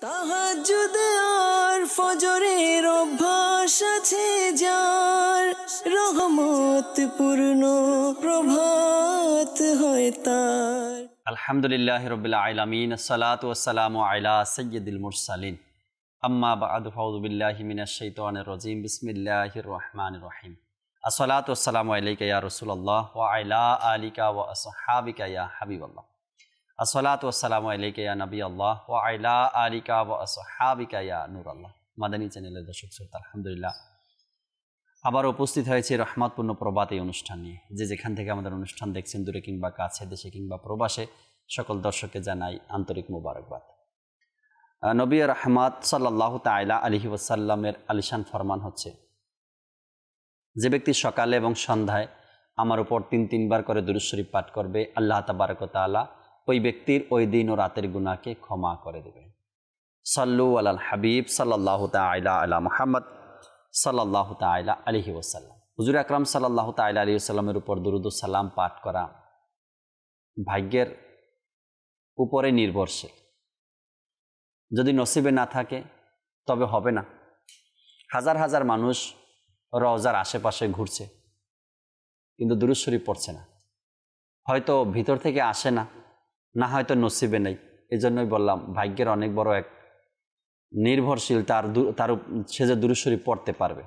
তাহাজ্জুদ আর ফজরের অভ্যাস আছে যার, রহমত পূর্ণ প্রভাত হয় তার। আলহামদুলিল্লাহি রাব্বিল আলামিন, আসসালাতু ওয়াসসালামু আলা সাইয়্যিদিল মুরসালিন, আম্মা বা'দু, ফাউযু বিল্লাহি মিনাশ শাইতানির রাজীম, বিসমিল্লাহির রহমানির রহিম। আসসালাতু ওয়াসসালামু আলাইকা ইয়া রাসূলুল্লাহ ওয়া আলা আলিকা ওয়া আসহাবিকা ইয়া হাবিবাল্লাহ। আসসালাতু ওয়াসসালামু আলাইকা ইয়া নবিয়াল্লাহ ওয়া আলা আলিকা ওয়া আসহাবিকা ইয়া নূরাল্লাহ। মাদানী চ্যানেলের দর্শক শ্রোতা, আলহামদুলিল্লাহ আবার উপস্থিত হয়েছে রহমতপূর্ণ প্রভাত এই অনুষ্ঠান নিয়ে। যে যেখান থেকে আমাদের অনুষ্ঠান দেখছেন, দূরে কিংবা কাছে, দেশে কিংবা প্রবাসে, সকল দর্শককে জানাই আন্তরিক মোবারকবাদ। নবী রহমত সাল্লাল্লাহু তাআলা আলাইহি ওয়াসাল্লামের আলিশান ফরমান হচ্ছে, যে ব্যক্তি সকালে এবং সন্ধ্যায় আমার উপর তিনবার করে দুরূদ শরীফ পাঠ করবে, আল্লাহ তাবারক ওয়া তাআলা ওই ব্যক্তির ওই দিন ও রাতের গুনাহকে ক্ষমা করে দেবে। সাল্লু আলাল হাবিব সাল্লাল্লাহু তাআলা আলা মুহাম্মদ সাল্লাল্লাহু তাআলা আলাইহি ওয়াসাল্লাম। হুজুর আকরাম সাল্লাল্লাহু তাআলা আলাইহি ওয়াসাল্লামের উপর দুরূদ ও সালাম পাঠ করা ভাগ্যের উপরে নির্ভরশীল। যদি নসিবে না থাকে তবে হবে না। হাজার হাজার মানুষ রওজার আশেপাশে ঘুরছে, কিন্তু দুরূদ শরীফ পড়ছে না। হয়তো ভিতর থেকে আসে না, না হয়তো নসিবে নেই। এজন্যই বললাম, ভাগ্যের অনেক বড় এক নির্ভরশীল তার সে যে দুরূদ শরীফ পড়তে পারবে।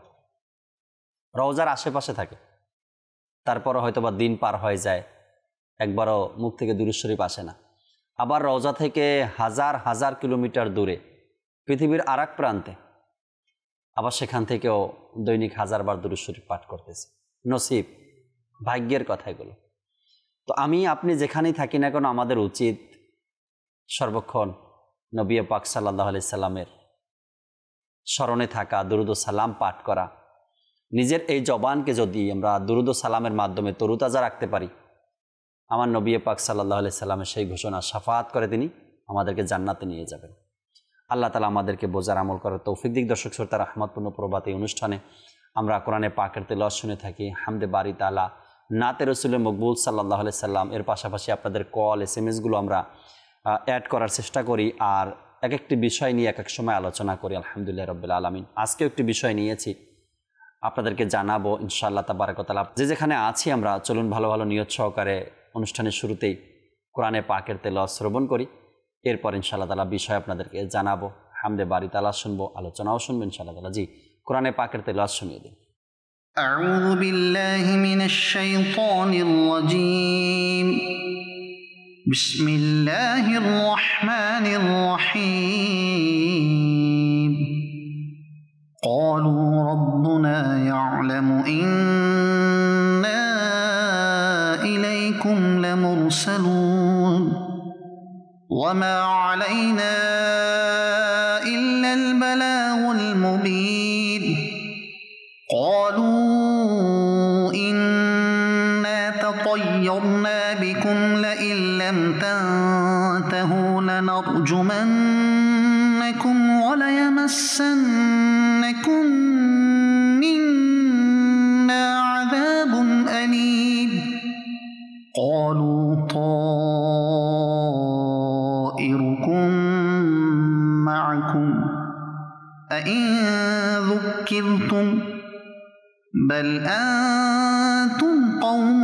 রওজার আশেপাশে থাকে, তারপরও হয়তো বা দিন পার হয়ে যায়, একবারও মুখ থেকে দুরূদ শরীফ আসে না। আবার রওজা থেকে হাজার হাজার কিলোমিটার দূরে পৃথিবীর আরেক প্রান্তে, আবার সেখান থেকেও দৈনিক হাজারবার দুরূদ শরীফ পাঠ করতেছে। নসিব, ভাগ্যের কথা এগুলো। তো আমি আপনি যেখানেই থাকি না কেন, আমাদের উচিত সর্বক্ষণ নবী পাক সাল্লাল্লাহু আলাইহি সাল্লামের স্মরণে থাকা, দুরূদ ও সালাম পাঠ করা। নিজের এই জবানকে যদি আমরা দুরূদ ও সালামের মাধ্যমে তরুতাজা রাখতে পারি, আমার নবী পাক সাল্লাল্লাহু আলাইহি সাল্লামের সেই ঘোষণা শাফাআত করে তিনি আমাদেরকে জান্নাতে নিয়ে যাবেন। আল্লাহ তাআলা আমাদেরকে বোঝার আমল করার তৌফিক দিক। দর্শক শ্রোতা, রহমতপূর্ণ প্রভাত এই অনুষ্ঠানে আমরা কোরআনে পাকের তেলাওয়াত শুনে থাকি, হামদে বারি তাআলা, নাতে রাসূলে মকবুল সাল্লাল্লাহু আলাইহি সাল্লাম। এর পাশাপাশি আপনাদের কল, SMS-গুলো আমরা অ্যাড করার চেষ্টা করি, আর এক একটি বিষয় নিয়ে এক এক সময় আলোচনা করি। আলহামদুলিল্লাহ রাব্বিল আলামিন। আজকেও একটি বিষয় নিয়েছি, আপনাদেরকে জানাবো ইনশাআল্লাহ তাবারাক ওয়া তাআলা। যে যেখানে আছি আমরা, চলুন ভালো ভালো নিয়ত সহকারে অনুষ্ঠানের শুরুতেই কোরআনে পাকের তেলাওয়াত শ্রবণ করি। এরপর ইনশাআল্লাহ তাআলা বিষয় আপনাদেরকে জানাবো, হামদে বারি তাআলা শুনবো, আলোচনাও শুনবো ইনশাআল্লাহ তাআলা। জি, কোরআনে পাকের তেলাওয়াত শুনিয়ে দিন। আউযু বিল্লাহি মিনাশ শাইতানির রাজীম। বিসমিল্লাহির রহমানির রহিম। قالوا ربنا يعلم إنا إليكم لمرسلون وما علينا إلا البلاغ المبين قالوا إنا تطيرنا بكم لئن لم تنتهوا لنرجمنكم وليمسنكم منا عذاب أليم قالوا طائركم معكم أئن ذكرتم بل أنتم قوم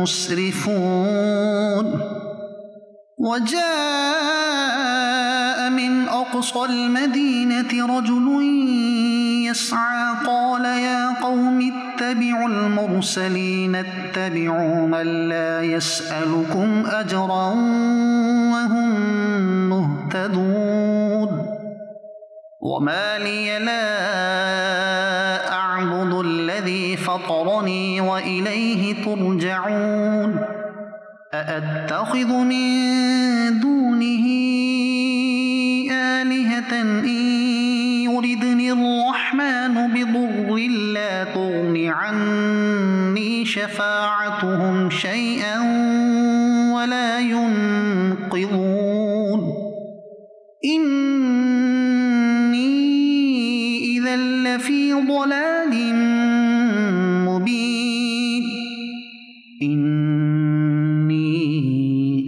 مسرفون وجاء من أقصى المدينة رجل يسعى قال يا قوم اتبعوا المرسلين اتبعوا من لا يسألكم أجرا وهم مهتدون وما لي لا أعبد الذي فطرني وإليه ترجعون أأتخذ من دونه آلهة إن يردني الرحمن بضر لا تغن عني شفاعتهم شيئا ولا ينقذون إني إذا لفي ضلال مبين إني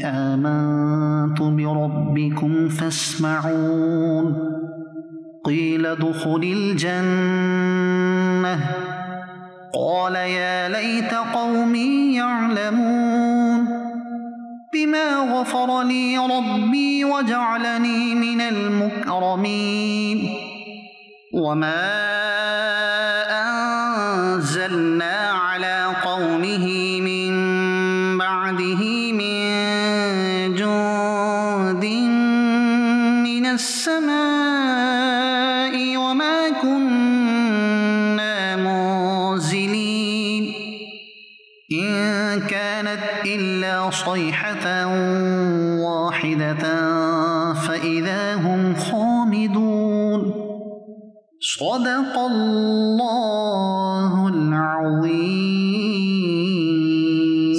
آمنت بربكم فاسمعون يختصمون قيل ادخل الجنة قال يا ليت قومي يعلمون بما غفر لي ربي وجعلني من المكرمين وما أنزلنا على قومه من بعده من جند من السماء وما كنا منزلين إن كانت إلا صيحة واحدة فإذا هم خامدون صدق الله العظيم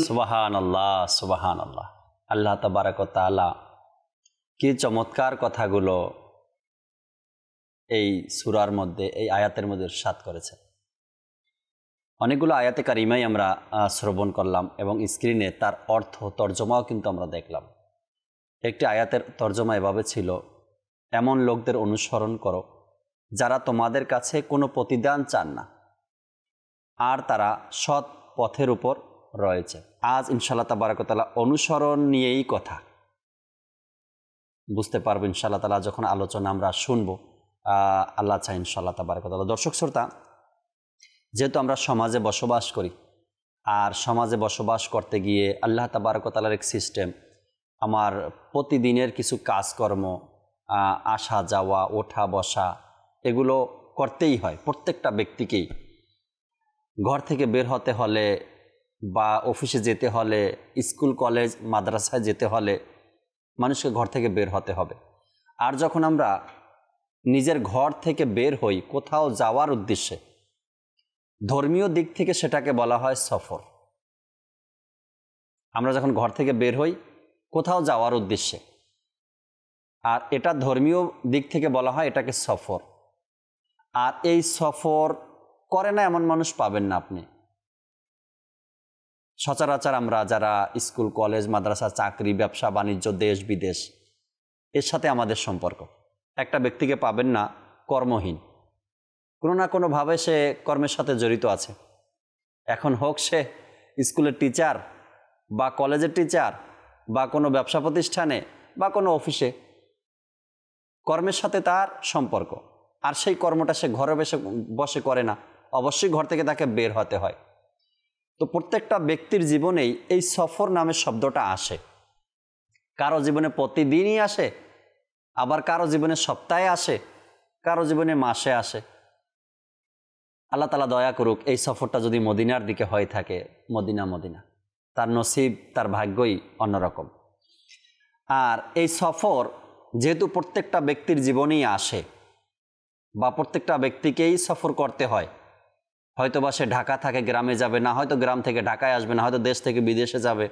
সুবহানাল্লাহ সুবহানাল্লাহ। আল্লাহ তাবারক ওয়া তাআলা কি চমৎকার কথাগুলো এই সূরার মধ্যে, এই আয়াতের মধ্যে ইরশাদ করেছেন। অনেকগুলো আয়াতে কারিমাই আমরা শ্রবণ করলাম এবং স্ক্রিনে তার অর্থ তর্জমাও কিন্তু আমরা দেখলাম। একটি আয়াতের তর্জমা এভাবে ছিল, এমন লোকদের অনুসরণ করো যারা তোমাদের কাছে কোনো প্রতিদান চান না আর তারা সৎ পথের উপর রয়েছে। আজ ইনশাআল্লাহ তাবারক ওয়া তাআলা অনুসরণ নিয়েই কথা বুঝতে পারবো ইনশাআল্লাহ তাআলা যখন আলোচনা আমরা শুনবো। আল্লাহ চাই ইনশাআল্লাহ তাবারক ওয়া তাআলা। দর্শক শ্রোতা, যেহেতু আমরা সমাজে বসবাস করি আর সমাজে বসবাস করতে গিয়ে আল্লাহ তাবারক ওয়া তাআলার এক সিস্টেম, আমার প্রতিদিনের কিছু কাজকর্ম, আসা যাওয়া, ওঠা বসা, এগুলো করতেই হয় প্রত্যেকটা ব্যক্তিকেই। ঘর থেকে বের হতে হলে বা অফিসে যেতে হলে, স্কুল কলেজ মাদ্রাসায় যেতে হলে মানুষকে ঘর থেকে বের হতে হবে। আর যখন আমরা নিজের ঘর থেকে বের হই কোথাও যাওয়ার উদ্দেশ্যে, ধর্মীয় দিক থেকে সেটাকে বলা হয় সফর। আমরা যখন ঘর থেকে বের হই কোথাও যাওয়ার উদ্দেশ্যে, আর এটা ধর্মীয় দিক থেকে বলা হয় এটাকে সফর। আর এই সফর করে না এমন মানুষ পাবেন না আপনি। সচরাচর আমরা যারা স্কুল কলেজ মাদ্রাসা, চাকরি, ব্যবসা বাণিজ্য, দেশ বিদেশ, এর সাথে আমাদের সম্পর্ক, একটা ব্যক্তিকে পাবেন না কর্মহীন। কোনো না কোনোভাবে সে কর্মের সাথে জড়িত আছে। এখন হোক সে স্কুলের টিচার বা কলেজের টিচার বা কোনো ব্যবসা প্রতিষ্ঠানে বা কোনো অফিসে, কর্মের সাথে তার সম্পর্ক। আর সেই কর্মটা সে ঘরে বসে করে না, অবশ্যই ঘর থেকে তাকে বের হতে হয়। তো প্রত্যেকটা ব্যক্তির জীবনেই এই সফর নামের শব্দটা আসে। কারো জীবনে প্রতিদিনই আসে, আবার কারো জীবনে সপ্তাহে আসে, কারো জীবনে মাসে আসে। আল্লাহ তাআলা দয়া করুক, এই সফরটা যদি মদিনার দিকে হয়ে থাকে, মদিনা তার নসিব, তার ভাগ্যই অন্যরকম। আর এই সফর যেহেতু প্রত্যেকটা ব্যক্তির জীবনেই আসে বা প্রত্যেকটা ব্যক্তিকেই সফর করতে হয়, হয়তো বা সে ঢাকা থাকে গ্রামে যাবে না, হয়তো গ্রাম থেকে ঢাকায় আসবে না, হয়তো দেশ থেকে বিদেশে যাবে।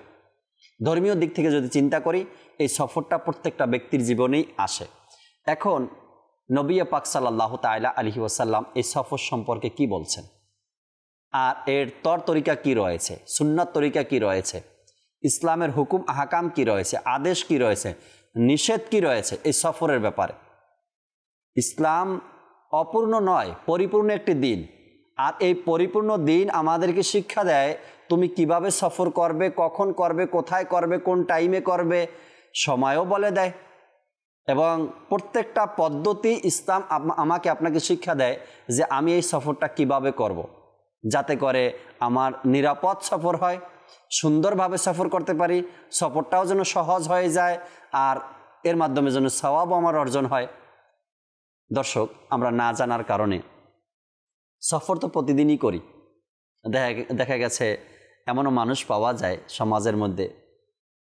ধর্মীয় দিক থেকে যদি চিন্তা করি, এই সফরটা প্রত্যেকটা ব্যক্তির জীবনেই আসে। এখন নবী পাক সাল্লাল্লাহু তাআলা আলাইহি ওয়াসাল্লাম এই সফর সম্পর্কে কি বলছেন, আর এর তরিকা কি রয়েছে, সুন্নাত তরিকা কি রয়েছে, ইসলামের হুকুম আহকাম কি রয়েছে, আদেশ কি রয়েছে, নিষেধ কি রয়েছে এই সফরের ব্যাপারে। ইসলাম অপূর্ণ নয়, পরিপূর্ণ একটি দিন। আর এই পরিপূর্ণ দিন আমাদেরকে শিক্ষা দেয় তুমি কিভাবে সফর করবে, কখন করবে, কোথায় করবে, কোন টাইমে করবে, সময়ও বলে দেয়। এবং প্রত্যেকটা পদ্ধতি ইসলাম আমাকে আপনাকে শিক্ষা দেয় যে আমি এই সফরটা কিভাবে করব, যাতে করে আমার নিরাপদ সফর হয়, সুন্দরভাবে সফর করতে পারি, সফরটাও যেন সহজ হয়ে যায়, আর এর মাধ্যমে যেন সওয়াবও আমার অর্জন হয়। দর্শক, আমরা না জানার কারণে সফর তো প্রতিদিনই করি। দেখা গেছে এমনও মানুষ পাওয়া যায় সমাজের মধ্যে,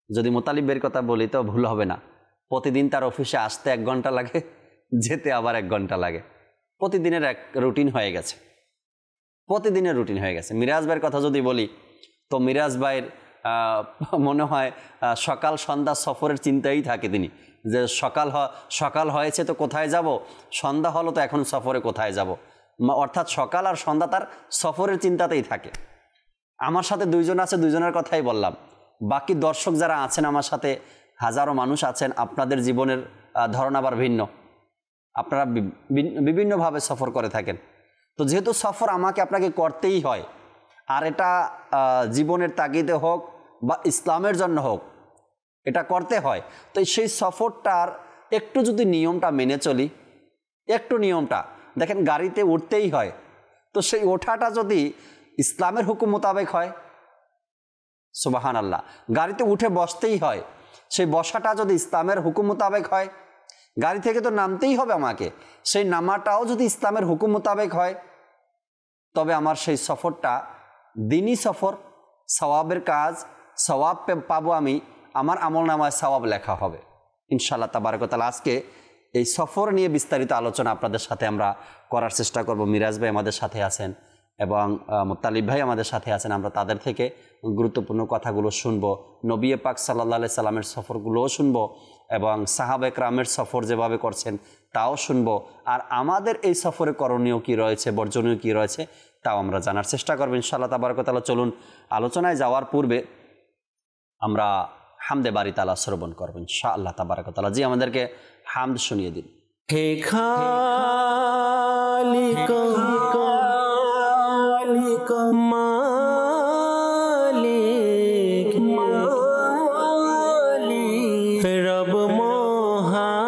যদি মোতালিবের কথা বলি তো ভুল হবে না, প্রতিদিন তার অফিসে আসতে 1 ঘন্টা লাগে, যেতে আবার 1 ঘন্টা লাগে। প্রতিদিনের এক রুটিন হয়ে গেছে, প্রতিদিনের রুটিন হয়ে গেছে। মিরাজ ভাইয়ের কথা যদি বলি তো মিরাজ ভাইয়ের মনে হয় সকাল সন্ধ্যা সফরের চিন্তাই থাকে তিনি, যে সকাল হয়েছে তো কোথায় যাব, সন্ধ্যা হলো তো এখন সফরে কোথায় যাব, অর্থাৎ সকাল আর সন্ধ্যা তার সফরের চিন্তাতেই থাকে। আমার সাথে 2 জন আছে, 2 জনের কথাই বললাম। বাকি দর্শক যারা আছেন আমার সাথে, হাজারো মানুষ আছেন, আপনাদের জীবনের ধরন আবার ভিন্ন। আপনারা বিভিন্নভাবে সফর করে থাকেন। তো যেহেতু সফর আমাকে আপনাকে করতেই হয়, আর এটা জীবনের তাগিদে হোক বা ইসলামের জন্য হোক, এটা করতে হয়। তো সেই সফরটার একটু যদি নিয়মটা মেনে চলি, একটু নিয়মটা দেখেন, গাড়িতে উঠতেই হয়, তো সেই ওঠাটা যদি ইসলামের হুকুম মোতাবেক হয়, সুবহান আল্লাহ, গাড়িতে উঠে বসতেই হয়, সেই বসাটা যদি ইসলামের হুকুম মোতাবেক হয়, গাড়ি থেকে তো নামতেই হবে আমাকে, সেই নামাটাও যদি ইসলামের হুকুম মোতাবেক হয়, তবে আমার সেই সফরটা দিনই সফর, সওয়াবের কাজ, সওয়াব পাবো আমি, আমার আমলনামায় সওয়াব লেখা হবে ইনশাআল্লাহ তাবারক ওয়া তাআলা। আজকে এই সফর নিয়ে বিস্তারিত আলোচনা আপনাদের সাথে আমরা করার চেষ্টা করব। মিরাজ ভাই আমাদের সাথে আছেন এবং মুত্তালিব ভাই আমাদের সাথে আছেন। আমরা তাদের থেকে গুরুত্বপূর্ণ কথাগুলো শুনবো, নবী পাক সাল্লাল্লাহু আলাইহি সাল্লামের সফরগুলোও শুনবো এবং সাহাবা একরামের সফর যেভাবে করছেন তাও শুনবো, আর আমাদের এই সফরে করণীয় কী রয়েছে, বর্জনীয় কী রয়েছে, তাও আমরা জানার চেষ্টা করবো ইনশাআল্লাহ তাবারক ওয়া তাআলা। চলুন আলোচনায় যাওয়ার পূর্বে আমরা হামদে বারি তাআলা শ্রবণ করবো ইনশাআল্লাহ তাবারক ওয়া তাআলা। জি, আমাদেরকে হামদ শুনিয়ে দিন। হে খালিক মালিক রব মহান,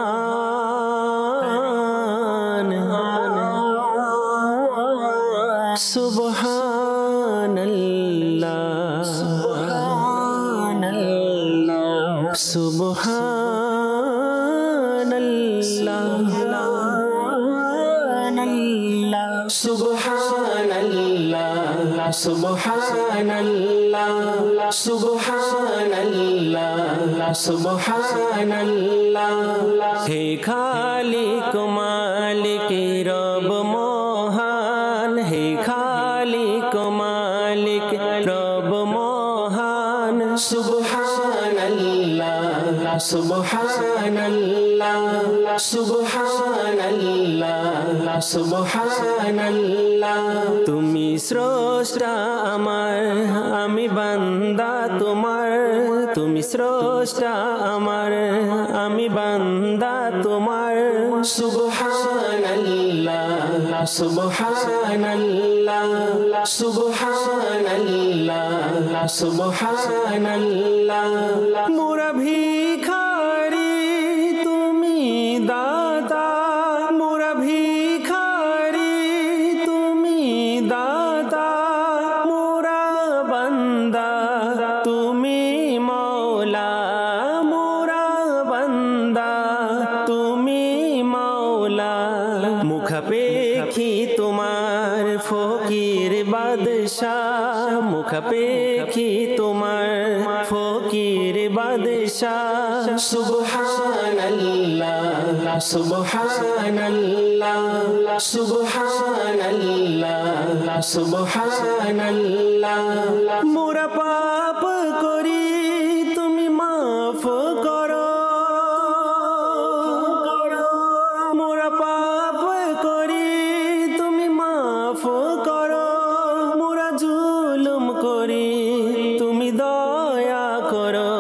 সুবহানাল্লাহ সুবহানাল্লাহ সুবহানাল্লাহ সুবহানাল্লাহ সুবহানাল্লাহ। হে খালিক মালিক রব মহান, হে খালিক মালিক রব মহান, সুবহানাল্লাহ সুবহানাল্লাহ সুবহানাল্লাহ সুবহানাল্লাহ। তুমি স্রষ্টা আমার, আমি বান্দা তোমার, তুমি স্রষ্টা আমার, আমি বান্দা তোমার, সুবহানাল্লাহ সুবহানাল্লাহ সুবহানাল্লাহ সুবহানাল্লাহ। মোরা ভিখারি তুমি দাতা, মোরা ভিখারি তুমি দাতা, মোরা বান্দা তুমি মওলা, মোরা বান্দা তুমি মওলা। মুখাপেক্ষী তোমার ফকির বাদশাহ, মুখাপেক্ষী তোমার ফকির বাদশাহ, সুবহানাল্লাহ সুবহানাল্লাহ সুবহানাল্লাহ সুবহানাল্লাহ। মোরা পাপ করি তুমি মাফ করো, মোরা পাপ করি তুমি মাফ করো, মোরা জুলুম করি তুমি দয়া করো,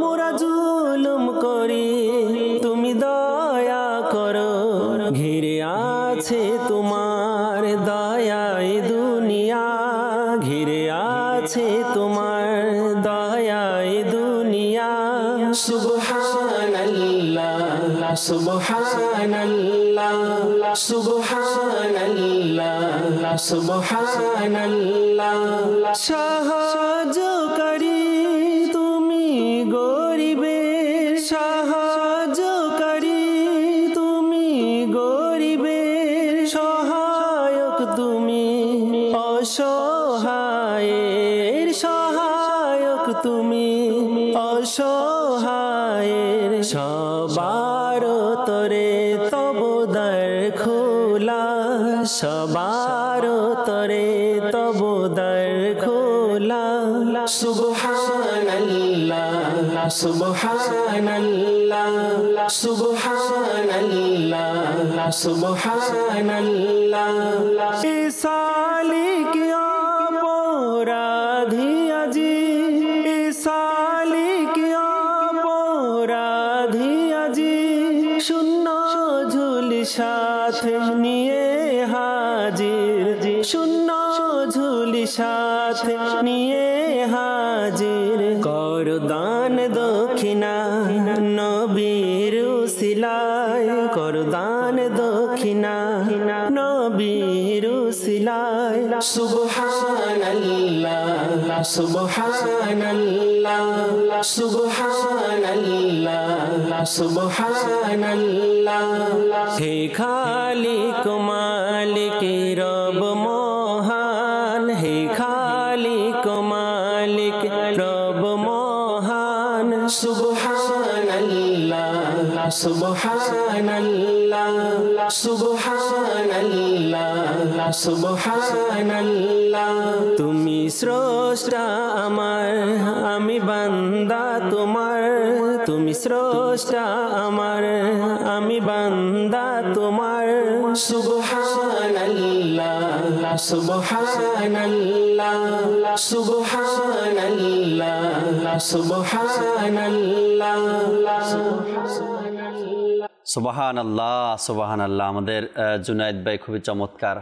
মোরা জুলুম করি তুমি দয়া করো। ঘিরে আছে তোমার দয়ায় দুনিয়া, ঘিরে আছে তোমার দয়ায় দুনিয়া, সুবহানাল্লাহ সুবহানাল্লাহ সুবহানাল্লাহ সুবহানাল্লাহ। সাহায্যকারী তুমি গরিবের, সাহায্যকারী তুমি গরিবের, সহায়ক তুমি অসহায়ের, সহায়ক তুমি অসহায়ের, সবার তরে তব দ্বার খোলা, সবার তরে তব দ্বার খোলা, সুবহানাল্লাহ সুবহানাল্লাহ সুবহানাল্লাহ সুবহানাল্লাহ। এ সালিক অপরাধী আজি, এ সালিক অপরাধী আজি, শূন্য ঝুলি সাথে নিয়ে হাজির, শূন্য ঝুলি সাথে নিয়ে হাজির, কর দান দক্ষিণা নবীর উসিলায়, কর দান দক্ষিণা নবীর উসিলায়। সুবহানাল্লাহ সুবহানাল্লাহ সুবহানাল্লাহ সুবহানাল্লাহ। হে খালিক মালিক রব মহান, হে খালিক মালিক রব মহান। সুবহানাল্লাহ সুবহানাল্লাহ সুবহানাল্লাহ সুবহানাল্লাহ। তুমি স্রষ্টা আমার, আমি বান্দা তোমার, তুমি স্রষ্টা আমার, আমি বান্দা তোমার। সুবহানাল্লাহ সুবহানাল্লাহ সুবহানাল্লাহ সুবহানাল্লাহ। সুবহানাল্লাহ সুবহানাল্লাহ। আমাদের জুনায়েদ ভাই খুবই চমৎকার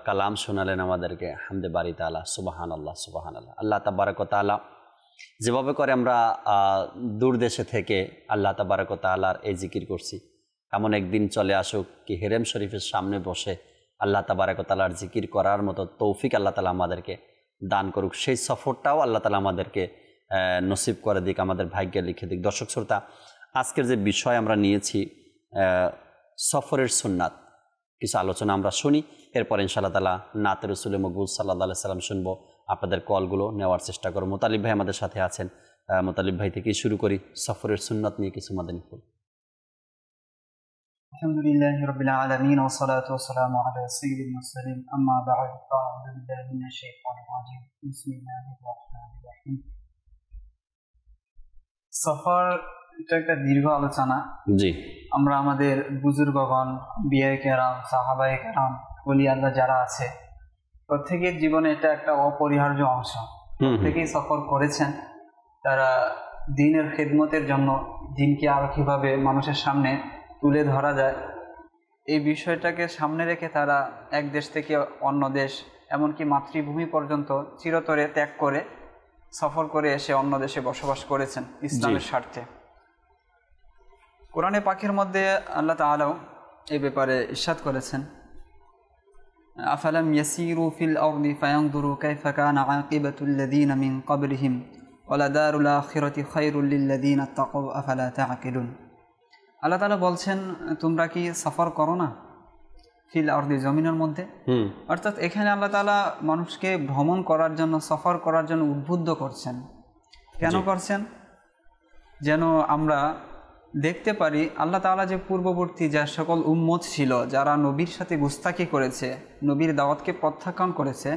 কালাম শোনালেন আমাদেরকে, হামদে বারি তাআলা। সুবহানাল্লাহ সুবহানাল্লাহ। আল্লাহ তাবারক ওয়া তাআলা যেভাবে করে আমরা দূর দেশে থেকে আল্লাহ তাবারক ওয়া তাআলার এই জিকির করছি, এমন একদিন চলে আসুক কি হেরেম শরীফের সামনে বসে আল্লাহ তাবারক ওয়া তাআলার জিকির করার মতো তৌফিক আল্লাহ তাআলা আমাদেরকে দান করুক। সেই সফরটাও আল্লাহ তাআলা আমাদেরকে নসিব করে দিক, আমাদের ভাগ্যে লিখে দিক। দর্শক শ্রোতা, আজকের যে বিষয় আমরা নিয়েছি সফরের সুন্নাত, কিছু আলোচনা আমরা শুনি, এরপর ইনশাআল্লাহ তাআলা নাতে রাসূল মকবুল সাল্লাল্লাহু আলাইহি সাল্লাম শুনবো। আপনাদের কলগুলো নেওয়ার চেষ্টা করব। মুতালিব ভাই আমাদের সাথে আছেন, মুতালিব ভাই থেকেই শুরু করি, সফরের সুন্নাত নিয়ে কিছু মাদানী ফুল। আলহামদুলিল্লাহি রাব্বিল আলামিন ওয়া সলাতু ওয়া সালামু আলা সাইয়্যিদিল মুরসালিন, আম্মা বা'দ, ফাআউযু বিল্লাহি মিনাশ শাইতানির রাজীম, বিসমিল্লাহির রাহমানির রাহিম। সফর এটা একটা দীর্ঘ আলোচনা। জি, আমরা আমাদের বুজুর্গগণ, আম্বিয়ায়ে কেরাম, সাহাবায়ে কেরাম, ওলি আল্লাহ যারা আছে, প্রত্যেকের জীবনে এটা একটা অপরিহার্য অংশ। প্রত্যেকেই সফর করেছেন। তারা দ্বীনের খেদমতের জন্য দ্বীনকে আরো কিভাবে মানুষের সামনে তুলে ধরা যায়, এই বিষয়টাকে সামনে রেখে তারা এক দেশ থেকে অন্য দেশ, এমনকি মাতৃভূমি পর্যন্ত চিরতরে ত্যাগ করে সফর করে এসে অন্য দেশে বসবাস করেছেন ইসলামের স্বার্থে। কোরআনে পাকের মধ্যে আল্লাহ তাআলাও এই ব্যাপারে ইরশাদ করেছেন, আফালাম ইয়াসিরু ফিল আরদি ফায়ানজুরু কাইফা কানা আকিবাতুল লাযিনা মিন ক্বাবলিহিম ওয়ালা দারুল আখিরাতি খায়রুল লিল লাযিনা তাকাউ আফালা তাআকিলুন। আল্লাহ তাআলা বলছেন, তোমরা কি সফর করো না ফিল আরদি, জমিনের মধ্যে। অর্থাৎ এখানে আল্লাহ তাআলা মানুষকে ভ্রমণ করার জন্য, সফর করার জন্য উদ্বুদ্ধ করছেন। কেন করছেন? যেন আমরা দেখতে পারি আল্লাহ তাআলা যে পূর্ববর্তী যা সকল উম্মত ছিল, যারা নবীর সাথে গুস্তাকি করেছে, নবীর দাওয়াতকে প্রত্যাখ্যান করেছে,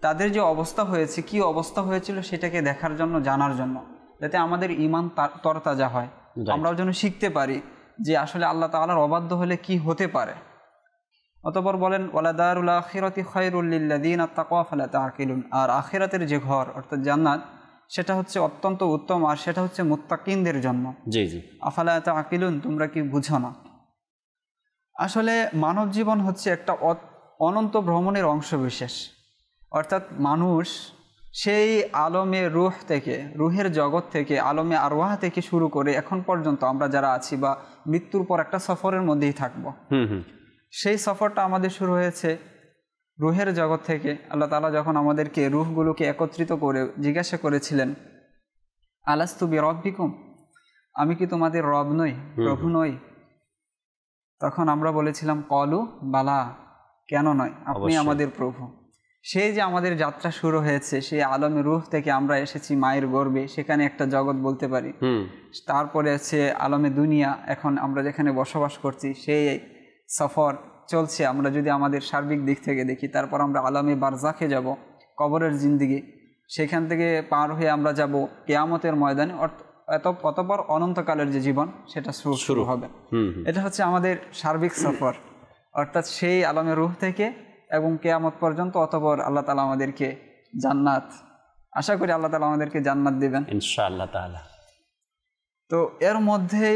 তাদের যে অবস্থা হয়েছে, কি অবস্থা হয়েছিল সেটাকে দেখার জন্য, জানার জন্য, যাতে আমাদের ঈমান তরতাজা হয়, আমরাও যেন শিখতে পারি যে আসলে আল্লাহ তাআলার অবাধ্য হলে কি হতে পারে। অতঃপর বলেন, ওয়ালা দারুল আখিরাতি খায়রুল লিল লাযিনা তাকাউ আফালা তাআকিলুন। আর আখিরাতের যে ঘর অর্থাৎ জান্নাত, সেটা হচ্ছে অত্যন্ত উত্তম, আর সেটা হচ্ছে মুত্তাকিনদের জন্য। জি জি। আফালা তাআকিলুন, তোমরা কি বুঝো না? আসলে মানব জীবন হচ্ছে একটা অনন্ত ভ্রমণের অংশ বিশেষ। অর্থাৎ মানুষ সেই আলমে রুহ থেকে, রুহের জগৎ থেকে, আলমে আরওয়াহ থেকে শুরু করে এখন পর্যন্ত আমরা যারা আছি বা মৃত্যুর পর একটা সফরের মধ্যেই থাকবো। সেই সফরটা আমাদের শুরু হয়েছে রুহের জগৎ থেকে। আল্লাহ তাআলা যখন আমাদেরকে রুহগুলোকে একত্রিত করে জিজ্ঞাসা করেছিলেন, আলাস্তু বিরব্বিকুম, আমি কি তোমাদের রব নই, প্রভু নই? তখন আমরা বলেছিলাম, কলু বালা, কেন নয়, আপনি আমাদের প্রভু। সেই যে আমাদের যাত্রা শুরু হয়েছে, সেই আলমে রুহ থেকে আমরা এসেছি মায়ের গর্ভে, সেখানে একটা জগৎ বলতে পারি। তারপরে আছে আলমে দুনিয়া, এখন আমরা যেখানে বসবাস করছি, সেই সফর চলছে। আমরা যদি আমাদের সার্বিক দিক থেকে দেখি, তারপর আমরা আলমে বারজাখে যাব, কবরের জিন্দিগি, সেখান থেকে পার হয়ে আমরা যাব কিয়ামতের ময়দানে, অতঃপর অনন্তকালের যে জীবন সেটা শুরু হবে। এটা হচ্ছে আমাদের সার্বিক সফর, অর্থাৎ সেই আলমে রুহ থেকে এবং কিয়ামত পর্যন্ত। অতঃপর আল্লাহ তাআলা আমাদেরকে জান্নাত, আশা করি আল্লাহ তাআলা আমাদেরকে জান্নাত দিবেন ইনশাআল্লাহ তাআলা। তো এর মধ্যে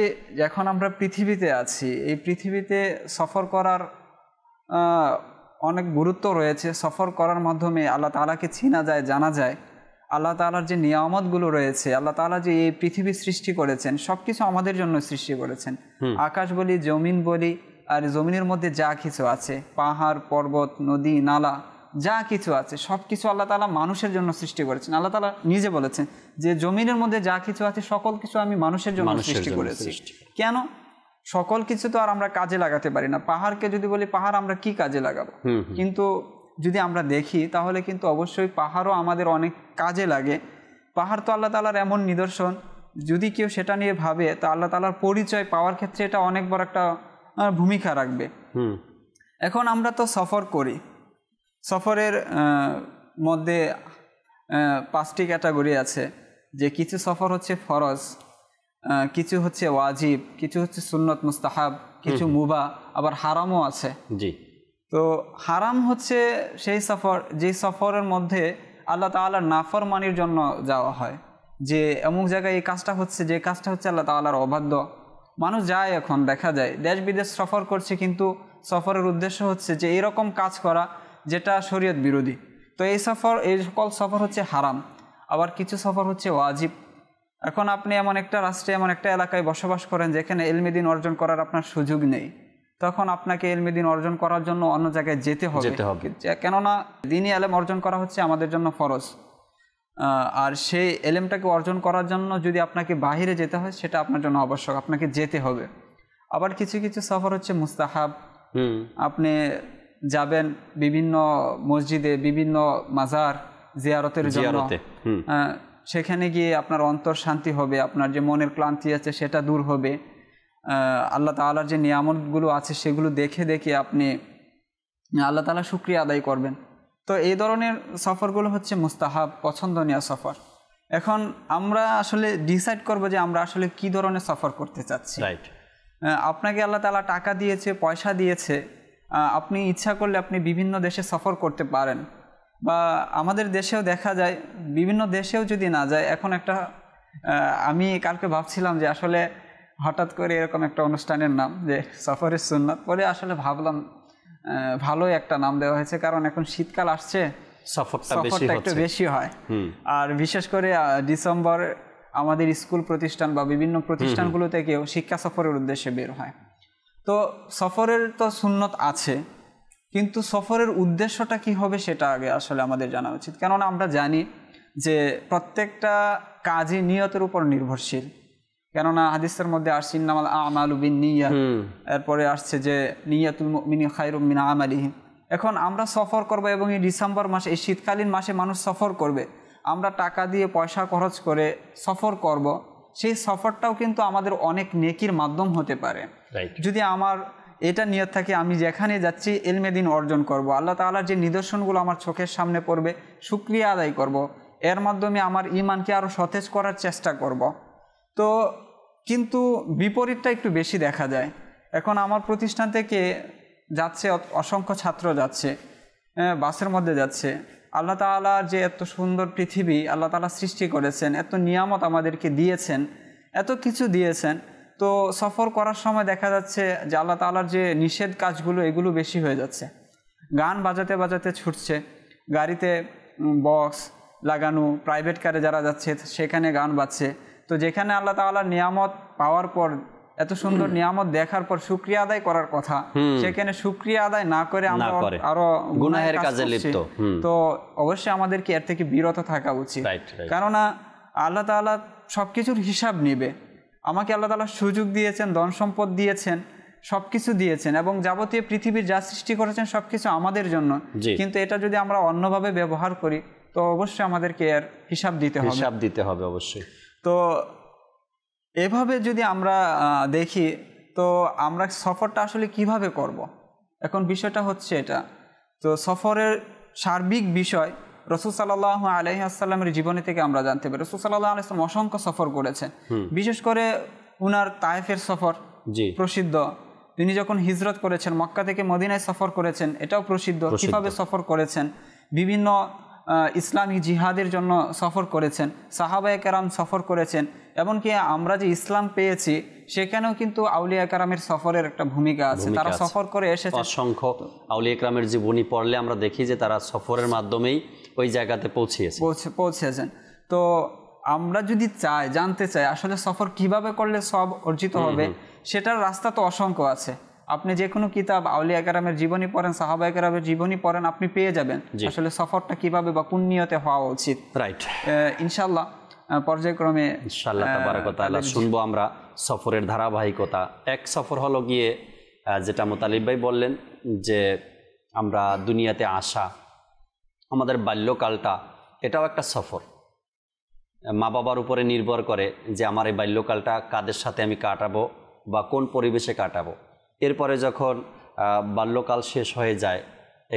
এখন আমরা পৃথিবীতে আছি, এই পৃথিবীতে সফর করার অনেক গুরুত্ব রয়েছে। সফর করার মাধ্যমে আল্লাহ তাআলাকে চেনা যায়, জানা যায়। আল্লাহ তাআলার যে নিয়ামতগুলো রয়েছে, আল্লাহ তাআলা যে এই পৃথিবী সৃষ্টি করেছেন সব কিছু আমাদের জন্য সৃষ্টি করেছেন। আকাশ বলি, জমিন বলি, আর জমিনের মধ্যে যা কিছু আছে, পাহাড়, পর্বত, নদী, নালা, যা কিছু আছে সব কিছু আল্লাহ তাআলা মানুষের জন্য সৃষ্টি করেছেন। আল্লাহ তাআলা নিজে বলেছেন যে জমিনের মধ্যে যা কিছু আছে সকল কিছু আমি মানুষের জন্য সৃষ্টি করেছি। কেন? সকল কিছু তো আর আমরা কাজে লাগাতে পারি না। পাহাড়কে যদি বলি পাহাড় আমরা কি কাজে লাগাবো, কিন্তু যদি আমরা দেখি তাহলে কিন্তু অবশ্যই পাহাড়ও আমাদের অনেক কাজে লাগে। পাহাড় তো আল্লাহ তাআলার এমন নিদর্শন, যদি কেউ সেটা নিয়ে ভাবে তা আল্লাহ তাআলার পরিচয় পাওয়ার ক্ষেত্রে এটা অনেক বড় একটা ভূমিকা রাখবে। এখন আমরা তো সফর করি, সফরের মধ্যে 5টি ক্যাটাগরি আছে, যে কিছু সফর হচ্ছে ফরজ, কিছু হচ্ছে ওয়াজিব, কিছু হচ্ছে সুন্নত মুস্তাহাব, কিছু মুবাহ, আবার হারামও আছে। জি। তো হারাম হচ্ছে সেই সফর যে সফরের মধ্যে আল্লাহ তাআলার নাফরমানির জন্য যাওয়া হয়, যে এমন জায়গায় এই কাজটা হচ্ছে, যে কাজটা হচ্ছে আল্লাহ তাআলার অবাধ্য। মানুষ যায়, এখন দেখা যায় দেশ বিদেশ সফর করছে, কিন্তু সফরের উদ্দেশ্য হচ্ছে যে এরকম কাজ করা যেটা শরীয়ত বিরোধী। তো এই সকল সফর হচ্ছে হারাম। আবার কিছু সফর হচ্ছে ওয়াজিব। এখন আপনি এমন একটা রাষ্ট্রে, এমন একটা এলাকায় বসবাস করেন যেখানে ইলমে দ্বীন অর্জন করার আপনার সুযোগ নেই, তখন আপনাকে ইলমে দ্বীন অর্জন করার জন্য অন্য জায়গায় যেতে হবে। কেননা দ্বীনি ইলম অর্জন করা হচ্ছে আমাদের জন্য ফরজ, আর সেই ইলমটাকে অর্জন করার জন্য যদি আপনাকে বাহিরে যেতে হয় সেটা আপনার জন্য আবশ্যক, আপনাকে যেতে হবে। আবার কিছু কিছু সফর হচ্ছে মুস্তাহাব। আপনি যাবেন বিভিন্ন মসজিদে, বিভিন্ন মাজার জিয়ারতের জন্য, সেখানে গিয়ে আপনার অন্তর শান্তি হবে, আপনার যে মনের ক্লান্তি আছে সেটা দূর হবে, আল্লাহ তাআলার যে নিয়ামতগুলো আছে সেগুলো দেখে দেখে আপনি আল্লাহ তাআলার শুকরিয়া আদায় করবেন। তো এই ধরনের সফরগুলো হচ্ছে মুস্তাহাব, পছন্দনীয় সফর। এখন আমরা আসলে ডিসাইড করব যে আমরা আসলে কি ধরনের সফর করতে চাচ্ছি। আপনাকে আল্লাহ তাআলা টাকা দিয়েছে, পয়সা দিয়েছে, আপনি ইচ্ছা করলে আপনি বিভিন্ন দেশে সফর করতে পারেন, বা আমাদের দেশেও দেখা যায়, বিভিন্ন দেশেও যদি না যায়। এখন একটা আমি কালকে ভাবছিলাম যে আসলে হঠাৎ করে এরকম একটা অনুষ্ঠানের নাম যে সফরের সুন্নাত, পরে আসলে ভাবলাম ভালোই একটা নাম দেওয়া হয়েছে, কারণ এখন শীতকাল আসছে, সফরটা একটু বেশি হয়। আর বিশেষ করে ডিসেম্বর আমাদের স্কুল প্রতিষ্ঠান বা বিভিন্ন প্রতিষ্ঠানগুলো থেকেও শিক্ষা সফরের উদ্দেশ্যে বের হয়। তো সফরের তো সুন্নত আছে, কিন্তু সফরের উদ্দেশ্যটা কি হবে সেটা আগে আসলে আমাদের জানা উচিত। কেননা আমরা জানি যে প্রত্যেকটা কাজই নিয়তের উপর নির্ভরশীল। কেননা হাদিসের মধ্যে আসছে ইন্নামাল আমালু বিন্নিয়াত, এরপরে আসছে যে নিয়াতুল মুমিনি খায়রুম মিন আমালিহি। এখন আমরা সফর করব এবং এই ডিসেম্বর মাসে, এই শীতকালীন মাসে মানুষ সফর করবে, আমরা টাকা দিয়ে পয়সা খরচ করে সফর করব, সেই সফরটাও কিন্তু আমাদের অনেক নেকির মাধ্যম হতে পারে। যদি আমার এটা নিয়ত থাকে আমি যেখানে যাচ্ছি ইলমে দ্বীন অর্জন করব, আল্লাহ তাআলার যে নিদর্শনগুলো আমার চোখের সামনে পড়বে শুকরিয়া আদায় করব, এর মাধ্যমে আমার ঈমানকে আরও সতেজ করার চেষ্টা করব। তো কিন্তু বিপরীতটা একটু বেশি দেখা যায়। এখন আমার প্রতিষ্ঠান থেকে যাচ্ছে অসংখ্য ছাত্র যাচ্ছে, বাসের মধ্যে যাচ্ছে। আল্লাহ তাআলার যে এত সুন্দর পৃথিবী আল্লাহ তাআলা সৃষ্টি করেছেন, এত নিয়ামত আমাদেরকে দিয়েছেন, এত কিছু দিয়েছেন, তো সফর করার সময় দেখা যাচ্ছে যে আল্লাহ তাআলার যে নিষেধ কাজগুলো এগুলো বেশি হয়ে যাচ্ছে। গান বাজাতে বাজাতে ছুটছে, গাড়িতে বক্স লাগানো, প্রাইভেট কারে যারা যাচ্ছে সেখানে গান বাজছে। তো যেখানে আল্লাহ তাআলার নিয়ামত পাওয়ার পর, এত সুন্দর নিয়ামত দেখার পর শুকরিয়া আদায় করার কথা, সেখানে শুকরিয়া আদায় না করে আমরা আরো গুনাহের কাজে লিপ্ত। তো অবশ্যই আমাদেরকে এর থেকে বিরত থাকা উচিত, কেননা আল্লাহ তাআলা সবকিছুর হিসাব নেবে। আমাকে আল্লাহ তাআলা সুযোগ দিয়েছেন, ধন সম্পদ দিয়েছেন, সবকিছু দিয়েছেন, এবং যাবতীয় পৃথিবীর যা সৃষ্টি করেছেন সবকিছু আমাদের জন্য। কিন্তু এটা যদি আমরা অন্যভাবে ব্যবহার করি তো অবশ্যই আমাদেরকে এর হিসাব দিতে হবে অবশ্যই। তো এভাবে যদি আমরা দেখি তো আমরা সফরটা আসলে কিভাবে করব। এখন বিষয়টা হচ্ছে এটা, তো সফরের সার্বিক বিষয় রাসূল সাল্লাল্লাহু আলাইহি ওয়াসাল্লামের জীবনী থেকে আমরা জানতে পারি। রাসূল সাল্লাল্লাহু আলাইহি ওয়াসাল্লাম অসংখ্য সফর করেছেন, বিশেষ করে উনার তায়েফের সফর প্রসিদ্ধ। তিনি যখন হিজরত করেছেন, মক্কা থেকে মদিনায় সফর করেছেন, এটাও প্রসিদ্ধ। কিভাবে সফর করেছেন, বিভিন্ন ইসলামিক জিহাদের জন্য সফর করেছেন, সাহাবায়ে কেরাম সফর করেছেন, এমনকি আমরা যে ইসলাম পেয়েছি সেখানেও কিন্তু আউলিয়া কেরামের সফরের একটা ভূমিকা আছে। তারা সফর করে এসেছে। অসংখ্য আউলিয়া কেরামের জীবনী পড়লে আমরা দেখি যে তারা সফরের মাধ্যমেই ওই জায়গাতে পৌঁছেছেন। তো আমরা যদি জানতে চাই আসলে সফর কিভাবে করলে সব অর্জিত হবে, সেটার রাস্তা তো অসংখ্য আছে। আপনি যে কোনো কিতাব আউলিয়া কেরামের জীবনী পড়েন, সাহাবায়ে কেরামের জীবনী পড়েন, আপনি পেয়ে যাবেন আসলে সফরটা কিভাবে বা কোন নিয়তে হওয়া উচিত। রাইট, ইনশাআল্লাহ পর্যায়ক্রমে ইনশাআল্লাহ তাবারাক ওয়া তাআলা শুনবো আমরা সফরের ধারাবাহিকতা। এক সফর হলো গিয়ে যেটা মুতালিব ভাই বললেন যে আমরা দুনিয়াতে আসা, আমাদের বাল্যকালটা এটাও একটা সফর। মা বাবার উপরে নির্ভর করে যে আমার এই বাল্যকালটা কাদের সাথে আমি কাটাবো বা কোন পরিবেশে কাটাবো। এরপরে যখন বাল্যকাল শেষ হয়ে যায়,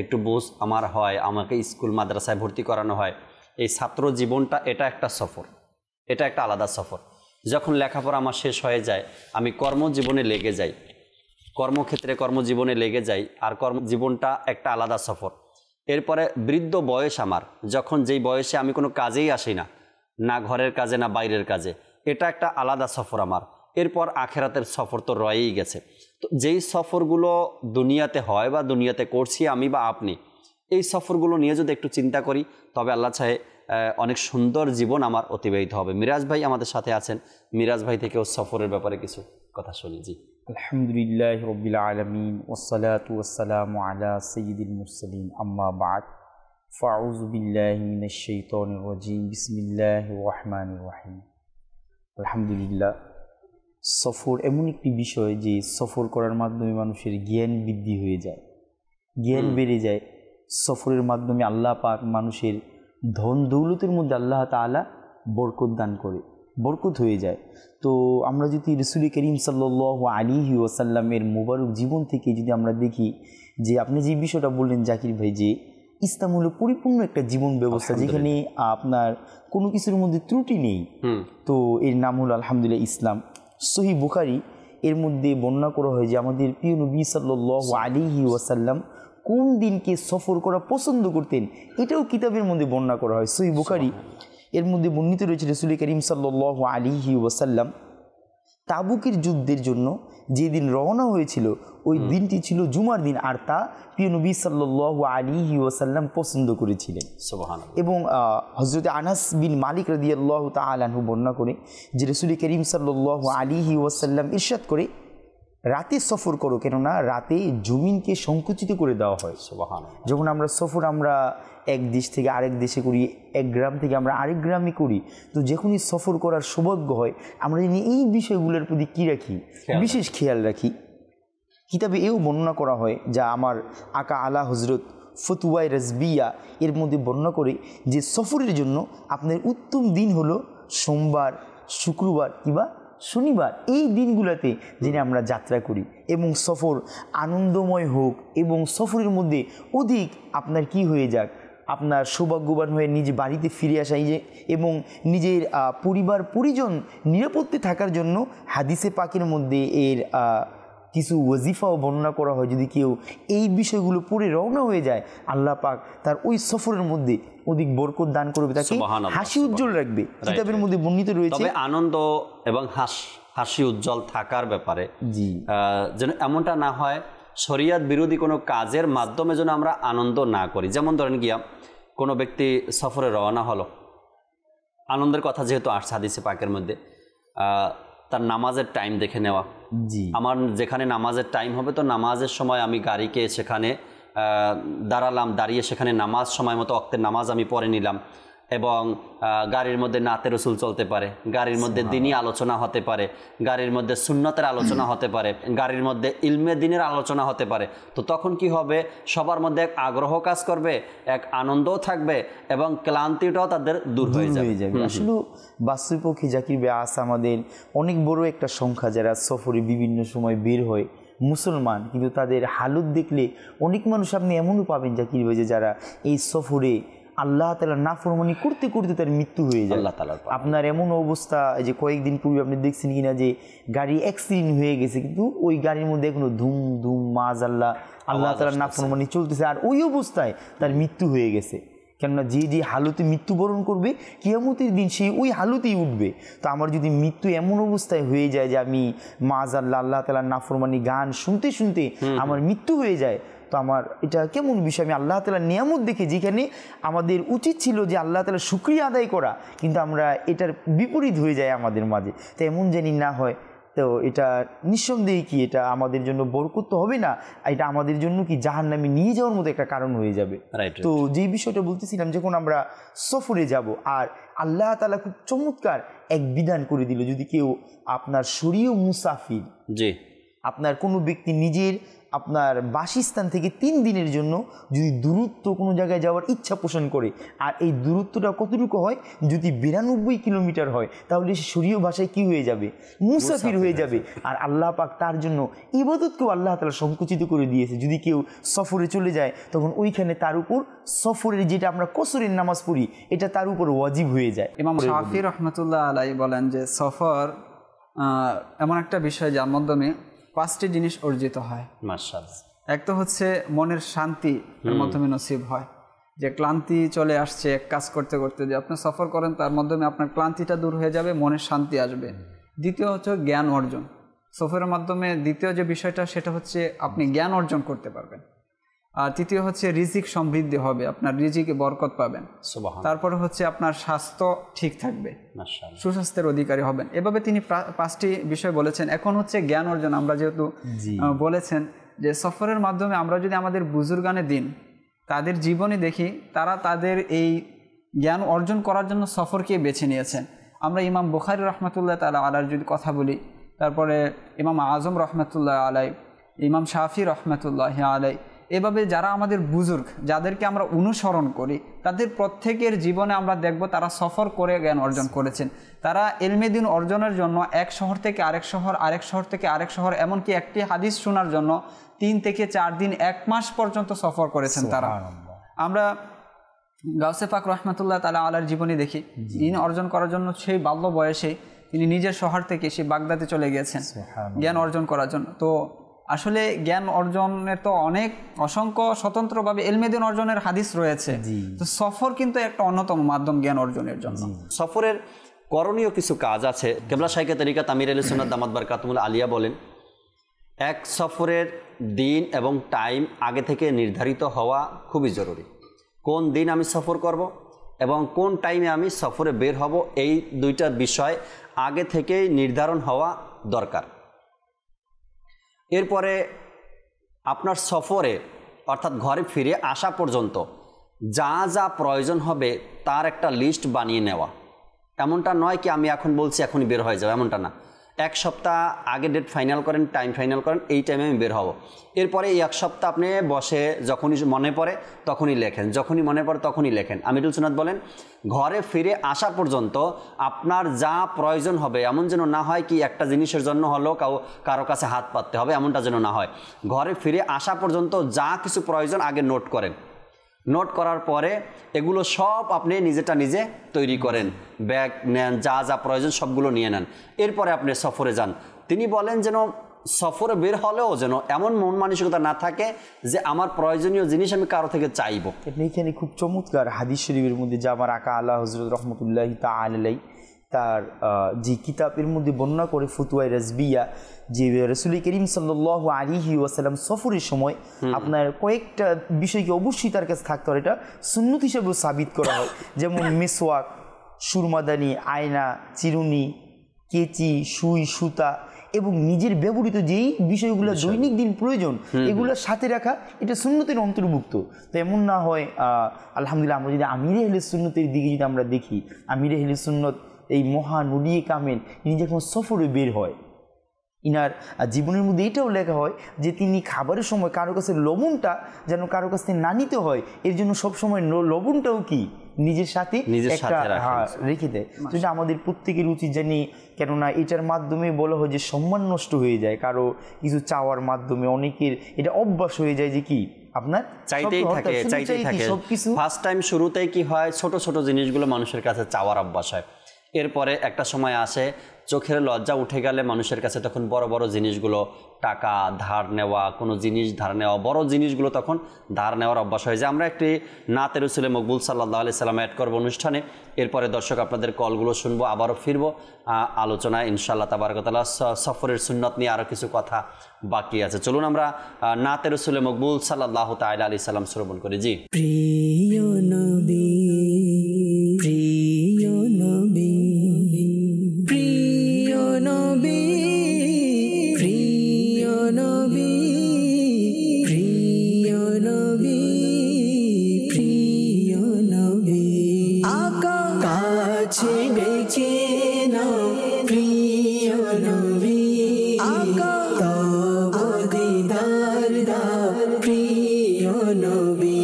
একটু বুঝ আমার হয়, আমাকে স্কুল মাদ্রাসায় ভর্তি করানো হয়, এই ছাত্র জীবনটা এটা একটা সফর, এটা একটা আলাদা সফর। যখন লেখাপড়া আমার শেষ হয়ে যায়, আমি কর্মজীবনে লেগে যাই, কর্মজীবনে লেগে যাই, আর কর্মজীবনটা একটা আলাদা সফর। এরপরে বৃদ্ধ বয়স আমার, যখন যেই বয়সে আমি কোনো কাজেই আসি না, না ঘরের কাজে না বাইরের কাজে, এটা একটা আলাদা সফর আমার। এরপর আখেরাতের সফর তো রয়েই গেছে। তো যেই সফরগুলো দুনিয়াতে হয় বা দুনিয়াতে করছি আমি বা আপনি, এই সফরগুলো নিয়ে যদি একটু চিন্তা করি তবে আল্লাহ চাহে অনেক সুন্দর জীবন আমার অতিবাহিত হবে। মিরাজ ভাই আমাদের সাথে আছেন, মিরাজ ভাই থেকেও সফরের ব্যাপারে কিছু কথা শুনি। জি, আলহামদুলিল্লাহ রাব্বিল আলামিন ওয়াসসালাতু ওয়াসসালামু আলা সাইয়্যিদিল মুরসালিন, আম্মা বা'দ, ফাউযু বিল্লাহি মিনাশ শাইতানির রাজীম, বিসমিল্লাহির রহমানির রহিম। আলহামদুলিল্লাহ, সফর এমন একটি বিষয় যে সফর করার মাধ্যমে মানুষের জ্ঞান বৃদ্ধি হয়ে যায়, জ্ঞান বেড়ে যায়। সফরের মাধ্যমে আল্লাহ পাক মানুষের ধন দৌলতের মধ্যে আল্লাহ তাআলা বরকত দান করে, বরকত হয়ে যায়। তো আমরা যদি রাসূল করিম সাল্লাল্লাহু আলাইহি ওয়াসাল্লামের মোবারক জীবন থেকে যদি আমরা দেখি যে আপনি যে বিষয়টা বললেন জাকির ভাই, যে ইসলাম হলো পরিপূর্ণ একটা জীবন ব্যবস্থা যেখানে আপনার কোনো কিছুর মধ্যে ত্রুটি নেই, তো এর নাম হলো আলহামদুলিল্লাহ ইসলাম। সহিহ বুখারী এর মধ্যে বর্ণনা করা হয় যে আমাদের প্রিয় নবী সাল্লাল্লাহু আলাইহি ওয়াসাল্লাম কোন দিনকে সফর করা পছন্দ করতেন, এটাও কিতাবের মধ্যে বর্ণনা করা হয়। সহিহ বুখারী এর মধ্যে বর্ণিত রয়েছে রাসূল করিম সাল্লাল্লাহু আলাইহি ওয়াসাল্লাম তাবুকের যুদ্ধের জন্য যেদিন রওনা হয়েছিল ওই দিনটি ছিল জুমার দিন, আর তা প্রিয় নবী সাল্লাল্লাহু আলাইহি ওয়াসাল্লাম পছন্দ করেছিলেন। সুবহানাল্লাহ। এবং হযরত আনাস বিন মালিক রাদিয়াল্লাহু তাআলা আনহু বর্ণনা করে যে রাসূল করিম সাল্লাল্লাহু আলাইহি ওয়াসাল্লাম ইরশাদ করে, রাতে সফর করো, কেননা রাতে জমিনকে সংকুচিত করে দেওয়া হয়। সুবহানাল্লাহ। যখন আমরা সফর আমরা এক দেশ থেকে আরেক দেশে করি, এক গ্রাম থেকে আমরা আরেক গ্রামে করি, তো যখনই সফর করার সৌভাগ্য হয় আমরা জানি এই বিষয়গুলোর প্রতি কী রাখি, বিশেষ খেয়াল রাখি। কিতাবে এও বর্ণনা করা হয়, যা আমার আকা আলা হজরত ফতুয়াই রাজবিয়া এর মধ্যে বর্ণনা করে যে সফরের জন্য আপনার উত্তম দিন হলো সোমবার, শুক্রবার কিংবা শনিবার, এই দিনগুলোতে যিনি আমরা যাত্রা করি এবং সফর আনন্দময় হোক এবং সফরের মধ্যে অধিক আপনার কি হয়ে যাক, আপনার সৌভাগ্যবান হয়ে নিজ বাড়িতে ফিরে আসা এবং নিজের পরিবার পরিজন নিরাপত্তে থাকার জন্য হাদিসে পাকের মধ্যে এর কিছু ওয়াজিফাও বর্ণনা করা হয়। যদি কেউ এই বিষয়গুলো পড়ে রওনা হয়ে যায়, আল্লাহ পাক তার ওই সফরের মধ্যে অধিক বরকত দান করবে, তাকে হাসি উজ্জ্বল রাখবে। কিতাবের মধ্যে বর্ণিত রয়েছে। তবে আনন্দ এবং হাসি উজ্জ্বল থাকার ব্যাপারে যেন এমনটা না হয় শরিয়ত বিরোধী কোনো কাজের মাধ্যমে যেন আমরা আনন্দ না করি। যেমন ধরেন গিয়া কোনো ব্যক্তি সফরে রওনা হলো, আনন্দের কথা যেহেতু আসছে হাদিসে পাকের মধ্যে, তার নামাজের টাইম দেখে নেওয়া। আমার যেখানে নামাজের টাইম হবে তো নামাজের সময় আমি গাড়িকে সেখানে দাঁড়ালাম, দাঁড়িয়ে সেখানে নামাজ সময় মতো ওয়াক্তের নামাজ আমি পড়ে নিলাম। এবং গাড়ির মধ্যে নাতে রসুল চলতে পারে, গাড়ির মধ্যে দিনী আলোচনা হতে পারে, গাড়ির মধ্যে সুন্নতের আলোচনা হতে পারে, গাড়ির মধ্যে ইলমে দিনের আলোচনা হতে পারে। তো তখন কি হবে, সবার মধ্যে এক আগ্রহ কাজ করবে, এক আনন্দও থাকবে এবং ক্লান্তিটাও তাদের দূর হয়ে যাবে। আসলে বাস্তবপক্ষে জাকির ভাই আজ আমাদের অনেক বড় একটা সংখ্যা যারা সফরে বিভিন্ন সময় বের হয় মুসলমান, কিন্তু তাদের হালত দেখলে অনেক মানুষ আপনি এমনও পাবেন জাকির ভাই যে যারা এই সফরে আল্লাহ তাআলার নাফরমানি করতে করতে তার মৃত্যু হয়ে যায়। আপনার এমন অবস্থা যে কয়েকদিন পূর্বে আপনি দেখছেন কিনা যে গাড়ি অ্যাক্সিডেন্ট হয়ে গেছে, কিন্তু ওই গাড়ির মধ্যে এখনো ধুম ধুম মাজ আল্লাহ তাআলার নাফরমানি চলতেছে, আর ওই অবস্থায় তার মৃত্যু হয়ে গেছে। কেননা যে যে হালতে মৃত্যুবরণ করবে কিয়ামতের দিন সে ওই হালতেই উঠবে। তো আমার যদি মৃত্যু এমন অবস্থায় হয়ে যায় যে আমি মাআযাল্লাহ আল্লাহ তাআলার নাফরমানি গান শুনতে শুনতে আমার মৃত্যু হয়ে যায়, তো আমার এটা কেমন বিষয়? আমি আল্লাহ তাআলার নিয়ামত দেখে, যেখানে আমাদের উচিত ছিল যে আল্লাহ তাআলার শুকরিয়া আদায় করা, কিন্তু আমরা এটার বিপরীত হয়ে যায় আমাদের মাঝে। তো এমন জানি না হয়, তো এটা নিঃসন্দেহে কি এটা আমাদের জন্য বরকত তো হবে না, এটা আমাদের জন্য কি জাহান্নামে নিয়ে যাওয়ার মতো একটা কারণ হয়ে যাবে। তো যেই বিষয়টা বলতেছিলাম, যখন আমরা সফরে যাব আর আল্লাহ তাআলা খুব চমৎকার এক বিধান করে দিল, যদি কেউ আপনার শরীয় মুসাফির, আপনার কোনো ব্যক্তি নিজের আপনার বাসস্থান থেকে 3 দিনের জন্য যদি দূরত্ব কোনো জায়গায় যাওয়ার ইচ্ছা পোষণ করে, আর এই দূরত্বটা কতটুকু হয়, যদি 92 কিলোমিটার হয়, তাহলে সে শরীয় ভাষায় কি হয়ে যাবে? মুসাফির হয়ে যাবে। আর আল্লাহ পাক তার জন্য ইবাদতকেও আল্লাহ তাআলা সংকুচিত করে দিয়েছে। যদি কেউ সফরে চলে যায়, তখন ওইখানে তার উপর সফরের যেটা আমরা কসরের নামাজ পড়ি, এটা তার উপর ওয়াজিব হয়ে যায়। ইমাম শাফি রহমতুল্লাহ আলাইহি বলেন যে সফর এমন একটা বিষয় যার মাধ্যমে 5টি জিনিস অর্জিত হয়। মাশাআল্লাহ। এক তো হচ্ছে মনের শান্তি এর মাধ্যমে নসিব হয়, যে ক্লান্তি চলে আসছে এক কাজ করতে করতে, যে আপনি সফর করেন তার মাধ্যমে আপনার ক্লান্তিটা দূর হয়ে যাবে, মনের শান্তি আসবে। দ্বিতীয় হচ্ছে জ্ঞান অর্জন। সফরের মাধ্যমে দ্বিতীয় যে বিষয়টা সেটা হচ্ছে আপনি জ্ঞান অর্জন করতে পারবেন। আর তৃতীয় হচ্ছে রিজিক সমৃদ্ধি হবে, আপনার রিজিকে বরকত পাবেন। তারপরে হচ্ছে আপনার স্বাস্থ্য ঠিক থাকবে, সুস্বাস্থ্যের অধিকারী হবেন। এভাবে তিনি 5টি বিষয় বলেছেন। এখন হচ্ছে জ্ঞান অর্জন। আমরা যেহেতু বলেছেন যে সফরের মাধ্যমে আমরা যদি আমাদের বুজুর্গানে দিন তাদের জীবনে দেখি, তারা তাদের এই জ্ঞান অর্জন করার জন্য সফরকে বেছে নিয়েছেন। আমরা ইমাম বুখারী রহমতুল্লাহ তাআলা আলাইহির যদি কথা বলি, তারপরে ইমাম আজম রহমতুল্লাহ আলাইহি, ইমাম শাফি রহমতুল্লাহ আলাইহি, এভাবে যারা আমাদের বুজুর্গ, যাদেরকে আমরা অনুসরণ করি, তাদের প্রত্যেকের জীবনে আমরা দেখব তারা সফর করে জ্ঞান অর্জন করেছেন। তারা ইলমে দ্বীন অর্জনের জন্য এক শহর থেকে আরেক শহর, আরেক শহর থেকে আরেক শহর, এমনকি একটি হাদিস শোনার জন্য 3 থেকে 4 দিন 1 মাস পর্যন্ত সফর করেছেন তারা। আমরা গাউসে পাক রহমতুল্লাহ তাআলা আলাইহির জীবনী দেখি, দ্বীন অর্জন করার জন্য সেই বাল্য বয়সে তিনি নিজের শহর থেকে সেই বাগদাদে চলে গিয়েছেন জ্ঞান অর্জন করার জন্য। তো আসলে জ্ঞান অর্জনের তো অসংখ্য স্বতন্ত্রভাবে ইলমে দ্বীন অর্জনের হাদিস রয়েছে। তো সফর কিন্তু একটা অন্যতম মাধ্যম জ্ঞান অর্জনের জন্য। সফরের করণীয় কিছু কাজ আছে। কেবলা শাইখে তরিকাত আমির আহলে সুন্নাত দামাত বারকাতুহুল আলিয়া বলেন, এক সফরের দিন এবং টাইম আগে থেকে নির্ধারিত হওয়া খুবই জরুরি। কোন দিন আমি সফর করব এবং কোন টাইমে আমি সফরে বের হব, এই 2টা বিষয় আগে থেকেই নির্ধারণ হওয়া দরকার। এরপরে আপনার সফরে অর্থাৎ ঘরে ফিরে আসা পর্যন্ত যা যা প্রয়োজন হবে তার একটা লিস্ট বানিয়ে নেওয়া। এমনটা নয় কি আমি এখন বলছি এখনই বের হয়ে যাবে, এমনটা না। 1 সপ্তাহ আগে ডেট ফাইনাল করেন, টাইম ফাইনাল করেন, এই টাইমে আমি বের হব। এরপরে এই 1 সপ্তাহ আপনি বসে যখনই মনে পড়ে তখনই লেখেন, যখনই মনে পড়ে তখনই লেখেন। আমিরুল সুন্নাত বলেন, ঘরে ফিরে আসা পর্যন্ত আপনার যা প্রয়োজন হবে, এমন যেন না হয় কি একটা জিনিসের জন্য হলেও কারো কাছে হাত পাততে হবে, এমনটা যেন না হয়। ঘরে ফিরে আসা পর্যন্ত যা কিছু প্রয়োজন আগে নোট করেন। নোট করার পরে এগুলো সব আপনি নিজেটা নিজে তৈরি করেন, ব্যাগ নেন, যা যা প্রয়োজন সবগুলো নিয়ে নেন। এরপরে আপনি সফরে যান। তিনি বলেন যেন সফরে বের হলেও যেন এমন মন মানসিকতা না থাকে যে আমার প্রয়োজনীয় জিনিস আমি কারো থেকে চাইবো। এখানে খুব চমৎকার হাদিস শরীফের মধ্যে যা আমার আকা আলা হযরত রহমতুল্লাহি তাআলা আলাইহি তার যে কিতাবের মধ্যে বর্ণনা করে ফতুয়ায়ে রাজবিয়া, যে রাসূল করিম সাল্লাল্লাহু আলাইহি ওয়াসাল্লাম সফরের সময় আপনার কয়েকটা বিষয়কে অবশ্যই তার কাছে থাকতে হয়, এটা সুন্নত হিসেবেও সাবিত করা হয়। যেমন মিসওয়াক, সুরমাদানি, আয়না, চিরুনি, কেচি, সুই, সুতা এবং নিজের ব্যবহৃত যেই বিষয়গুলো দৈনিক দিন প্রয়োজন এগুলোর সাথে রাখা, এটা সুন্নতের অন্তর্ভুক্ত। তো এমন না হয় আলহামদুলিল্লাহ আমরা যদি আমিরে আহলে সুন্নতের দিকে যদি আমরা দেখি, আমিরে আহলে সুন্নত এই মহান নূরিয়ে কামেল তিনি যখন সফরে বের হয়, ইনার জীবনের মধ্যে এটাও লেখা হয় যে তিনি খাবারের সময় কারো কাছে লবণটা যেন কারো কাছে না নিতে হয়, এর জন্য সবসময় লবণটাও কি নিজের সাথে একটা রেখে দেয়। যেটা আমাদের প্রত্যেকের উচিত জানি, কেননা এটার মাধ্যমে বলা হয় যে সম্মান নষ্ট হয়ে যায় কারো কিছু চাওয়ার মাধ্যমে। অনেকের এটা অভ্যাস হয়ে যায় যে কি আপনার চাইতেই থাকে সবকিছু। ফার্স্ট টাইম শুরুতেই কি হয়, ছোট ছোট জিনিসগুলো মানুষের কাছে চাওয়ার অভ্যাস হয়। এরপরে একটা সময় আসে চোখের লজ্জা উঠে গেলে মানুষের কাছে তখন বড় বড় জিনিসগুলো, টাকা ধার নেওয়া, কোনো জিনিস ধার নেওয়া, বড় জিনিসগুলো তখন ধার নেওয়ার অভ্যাস হয়ে যায়। আমরা একটি নাতে রসুলে মকবুল সাল্লাল্লাহু আলাইহি সাল্লাম অ্যাড করবো অনুষ্ঠানে। এরপরে দর্শক আপনাদের কলগুলো শুনবো, আবারও ফিরবো আলোচনায় ইনশাআল্লাহ তাবারক ওয়া তাআলা। সফরের সুন্নত নিয়ে আরও কিছু কথা বাকি আছে। চলুন আমরা নাতে রসুলে মকবুল সাল্লাল্লাহু তাআলা আলাইহি সাল্লাম শ্রবণ করি। জি। প্রিয় নবী, প্রিয় নবী, প্রিয় নবী, প্রিয় নবী, প্রিয় নবী, প্রিয় নবী, আকা কাছে ডেকে নাও প্রিয় নবী, আকা তব দিদার দাও প্রিয় নবী,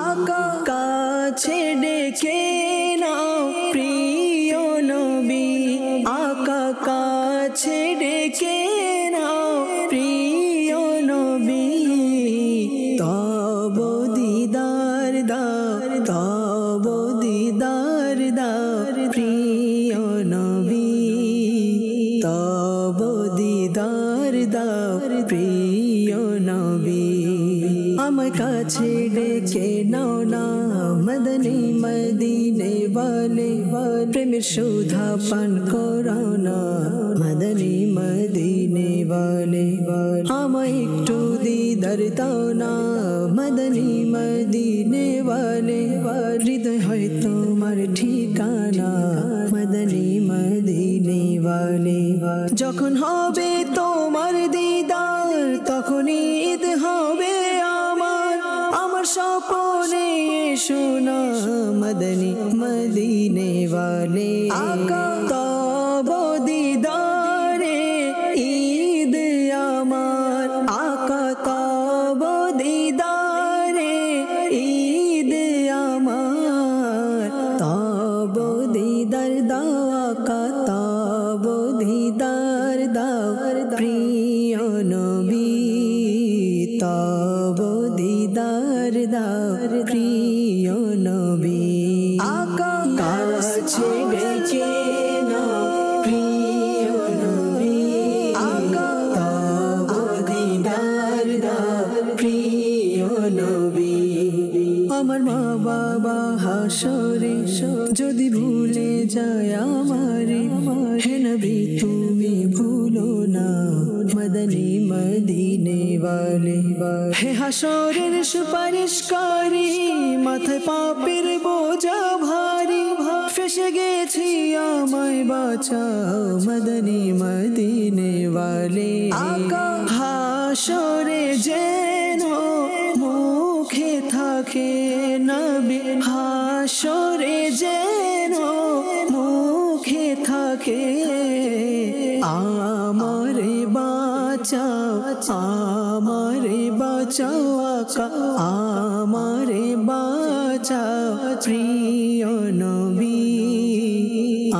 আকা কাছে ডেকে নাও প্রিয় নবী, আকা কাছে ডেকে নাও প্রিয় নবী, তব দিদার দাও, তব দিদার দাও প্রিয় নবী, তব দিদার দাও প্রিয় নবী, আমার কাছে ডেকে নাও না মদনী মদিনে ওয়ালে, প্রেমের সুধা পান করাও না মদনী মদিনে ওয়ালে, আমায় একটু দিদার দাও না মদনী মদিনে ওয়ালে, হৃদয় হয় তোমার ঠিকানা মদনী মদিনে ওয়ালে, যখন হবে তোমার দিদার তখন ঈদ হবে আমার, আমার স্বপ্নে শোনা মদনী মদিনে ওয়ালে, আকা তব দিদারে ঈদ আমার, আকা তব দিদারে ঈদ আমার, তব দিদার দাও আকা তব দিদার দাও প্রিয় নবী, তব দিদার দাও প্রিয় নবী, আকা কাছে ডেকে নাও প্রিয় নবী, আকা তব দিদার দাও প্রিয় নবী, আমার মা বাবা হাসরে যদি ভুলে যায় আমারে, হে নবী তুমি ভুলো না মদনী মদিনে ওয়ালে, হে হাসরের সুপারিশকারী মাথায় পাপের বোঝা ভারী, ফেসে গেছি আমায় বাঁচাও মদনী মদিনে ওয়ালে, আকা হাসরে যেন মুখে থাকে নবী, হাসরে যেন মুখে থাকে, আমারে বাঁচাও, আমারে বাঁচাও আকা, আমারে বাঁচাও প্রিয় নবী,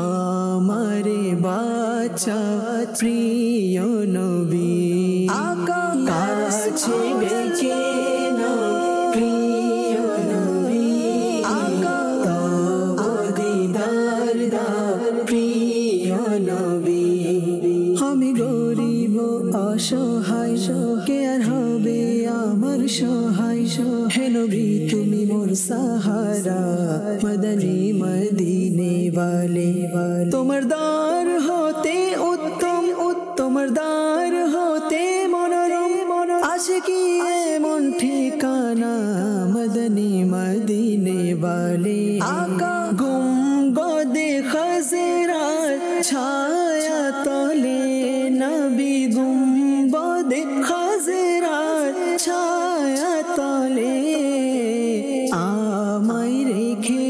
আমারে বাঁচাও প্রিয় নবী, আকা কাছে ডেকে নাও প্রিয় নবী, আকা তব দিদার দাও প্রিয় নবী, আমি গরিব অসহায় কে আর হবে আমার সহায়, হে নবী তুমি মোর সাহারা মদনী মদিনে ওয়ালে, তোমার দ্বার হতে উত্তম, তোমার দ্বার হতে মনোরম, আশিকি এমন ঠিকানা মদনী মদিনে ওয়ালে, আকা গুম্বদে খাজরার ছায়া তলে নবী, গুম্বদে খাজরার ছায়া তলে, আমায় রেখে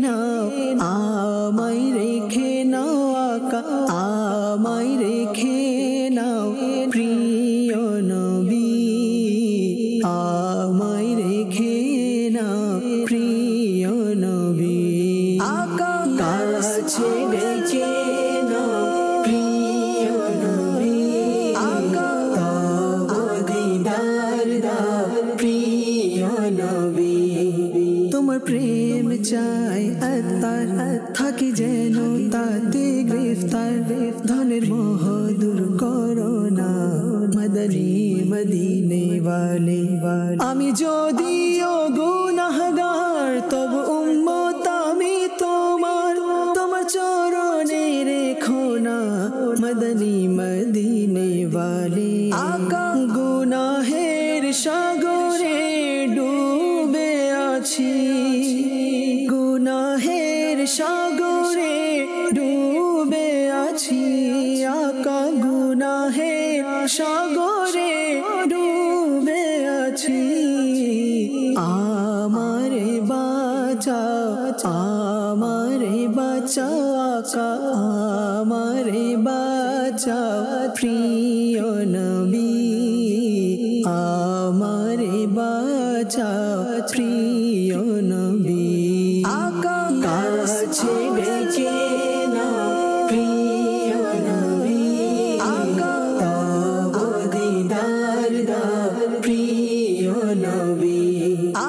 নাও, আমায় রেখে নাও আকা, আমায় রেখে নাও প্রিয় নবী, আমায় রেখে নাও প্রিয় নবী, আকা কাছে ডেকে নাও প্রিয় নবী, আকা তব দিদার দাও প্রিয় নবী, তোমার তোমার প্রেম চাই আত্মার থাকি যেন তাতে গ্রেফতার ধনের মোহ দূর করো না মদনী মদিনে ওয়ালে আমি যদিও গুনাহগার তবু উম্মত আমি তোমার চরণে রেখো না মদনী মদিনে ওয়ালে আকা গুনাহের সাগরে ডুবে আছি গুনাহের সাগরে ডুবে আছি আকা গুনাহের সাগরে ডুবে আছি আমারে বাঁচাও আমারে বাঁচাও আকা আমারে বাঁচাও প্রিয় নবী আমারে বাঁচাও প্রিয় নবী আকা কাছে ডেকে না প্রিয় নবী আকা তব দিদার দাও প্রিয় নবী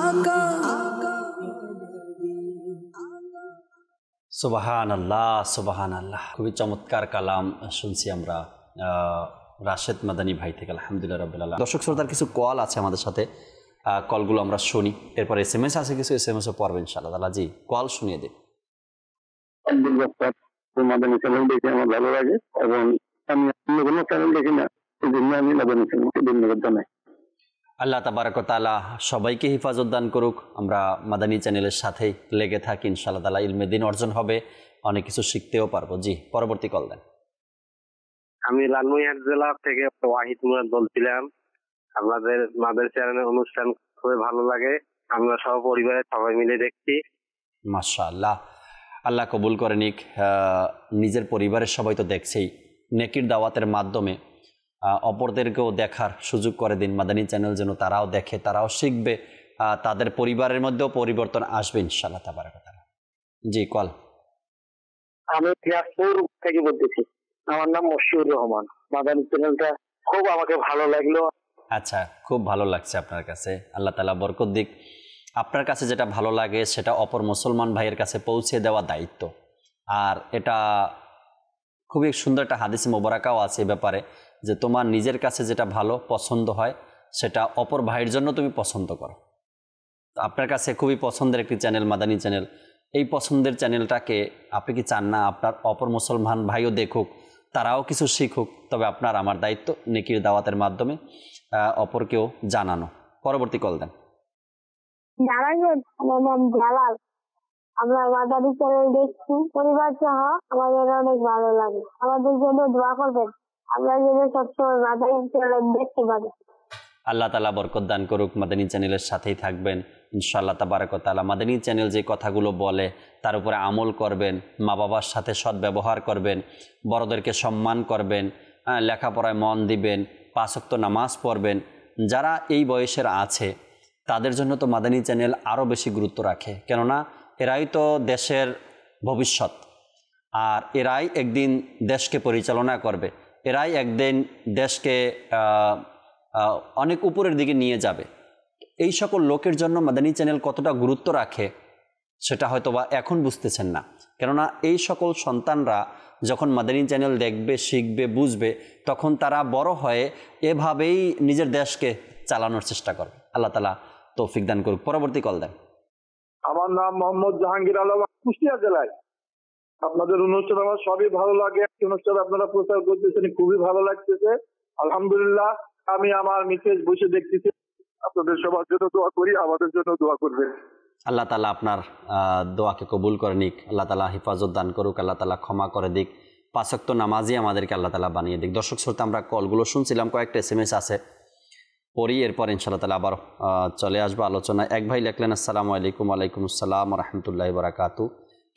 আকা সুবহানাল্লাহ খুবই চমৎকার কালাম শুনছি আমরা রাশেদ মাদানী ভাই থেকে আলহামদুলিল্লাহ রাব্বিল আলামিন। দর্শক শ্রোতার কিছু কল আছে আমাদের সাথে, কলগুলো আমরা শুনি, এরপর SMS আছে কিছু, SMS ও পড়বেন ইনশাআল্লাহ তাআলা। জি, কল শুনিয়ে দিন। মাদানী চ্যানেল দেখে আমার ভালো লাগে এবং আমি অন্য কোনো চ্যানেল দেখি না, এই জন্য আমি মাদানী চ্যানেলকে ধন্যবাদ জানাই। আল্লাহ তাবারক ওয়া তাআলা সবাইকে হিফাজত দান করুক। আমরা মাদানী চ্যানেলের সাথেই লেগে থাকি, ইনশাআল্লাহ তাআলা ইলমে দ্বীন অর্জন হবে, অনেক কিছু শিখতেও পারবো। জি, পরবর্তী কল দেন। আমি লালমনিরহাট জেলা থেকে ওয়াহিদ মুরাদ বলছিলাম। আপনাদের মাদানী চ্যানেলের অনুষ্ঠান খুবই ভালো লাগে, আমরা সহ পরিবারের সবাই মিলে দেখছি। মাশাআল্লাহ, আল্লাহ কবুল করে নিক। নিজের পরিবারের সবাই তো দেখছেই, নেকির দাওয়াতের মাধ্যমে অপরদেরকেও দেখার সুযোগ করে দিন মাদানী চ্যানেল, যেন তারাও দেখে, তারাও শিখবে, তাদের পরিবারের মধ্যেও পরিবর্তন আসবে ইনশাআল্লাহ তাবারক ওয়া তাআলা। জি, কল। আমি পিয়াসপুর থেকে বলতেছি, আমার নাম মশিউর রহমান। মাদানী চ্যানেলটা খুব আমাকে ভালো লাগলো। আচ্ছা, খুব ভালো লাগছে আপনার কাছে, আল্লাহ তাআলা বরকত দিক। আপনার কাছে যেটা ভালো লাগে সেটা অপর মুসলমান ভাইয়ের কাছে পৌঁছে দেওয়া দায়িত্ব। আর এটা খুবই সুন্দর একটা হাদিস মোবারকাও আছে এ ব্যাপারে, যে তোমার নিজের কাছে যেটা ভালো পছন্দ হয় সেটা অপর ভাইয়ের জন্য তুমি পছন্দ করো। তো আপনার কাছে খুবই পছন্দের একটি চ্যানেল মাদানী চ্যানেল, এই পছন্দের চ্যানেলটাকে আপনি কি চান না আপনার অপর মুসলমান ভাইও দেখুক, তারাও কিছু শিখুক? তবে আপনার আমার দায়িত্ব নেকির দাওয়াতের মাধ্যমে অপরকেও জানানো। পরবর্তী কল দেন। আমার নাম জালাল, আমরা মাদানী চ্যানেল দেখছি পরিবার সহ, আমাদের অনেক ভালো লাগে। আমাদের জন্য দোয়া করবেন, আমরা যেন সবসময় মাদানী চ্যানেল দেখতে পারি। আল্লাহ তাআলা বরকত দান করুক, মাদানী চ্যানেলের সাথেই থাকবেন ইনশাআল্লাহ তাবারক ওয়া তাআলা। মাদানী চ্যানেল যে কথাগুলো বলে তার উপরে আমল করবেন, মা বাবার সাথে সদ্ব্যবহার করবেন, বড়দেরকে সম্মান করবেন, লেখাপড়ায় মন দিবেন, 5 ওয়াক্ত নামাজ পড়বেন। যারা এই বয়সের আছে তাদের জন্য তো মাদানী চ্যানেল আরও বেশি গুরুত্ব রাখে, কেননা এরাই তো দেশের ভবিষ্যৎ, আর এরাই একদিন দেশকে পরিচালনা করবে, এরাই একদিন দেশকে অনেক উপরের দিকে নিয়ে যাবে। এই সকল লোকের জন্য মাদানী চ্যানেল কতটা গুরুত্ব রাখে সেটা হয়তো বা এখন বুঝতেছেন না, কেননা এই সকল সন্তানরা যখন মাদানী চ্যানেল দেখবে, শিখবে, বুঝবে, তখন তারা বড় হয়ে এভাবেই নিজের দেশকে চালানোর চেষ্টা করবে। আল্লাহ তাআলা তৌফিক দান করুক। পরবর্তী কল দেন। আমার নাম মোহাম্মদ জাহাঙ্গীর আলম, কুষ্টিয়া জেলায়। আপনাদের অনুষ্ঠান আমার সবই ভালো লাগে, অনুষ্ঠান আপনারা প্রচার করতেছেন, খুবই ভালো লাগতেছে, আলহামদুলিল্লাহ। আমি আমার মিসেস বসে দেখতেছি, আপনাদের সবার জন্য দোয়া করি, আমাদের জন্য দোয়া করবেন। আল্লাহ তাআলা আপনার দোয়াকে কবুল করে নিক, আল্লাহ তাআলা হিফাজত দান করুক, আল্লাহ তাআলা ক্ষমা করে দিক, 5 ওয়াক্ত নামাজি আমাদেরকে আল্লাহ তাআলা বানিয়ে দিক। দর্শক শ্রোতা, আমরা কলগুলো শুনছিলাম, কয়েকটা SMS আছে, পড়ি, এরপর ইনশাআল্লাহ তাআলা আবার চলে আসবো আলোচনায়। এক ভাই লিখলেন, আসসালামু আলাইকুম। ওয়ালাইকুম আসসালাম ওয়া রাহমাতুল্লাহি ওয়া বারাকাতু।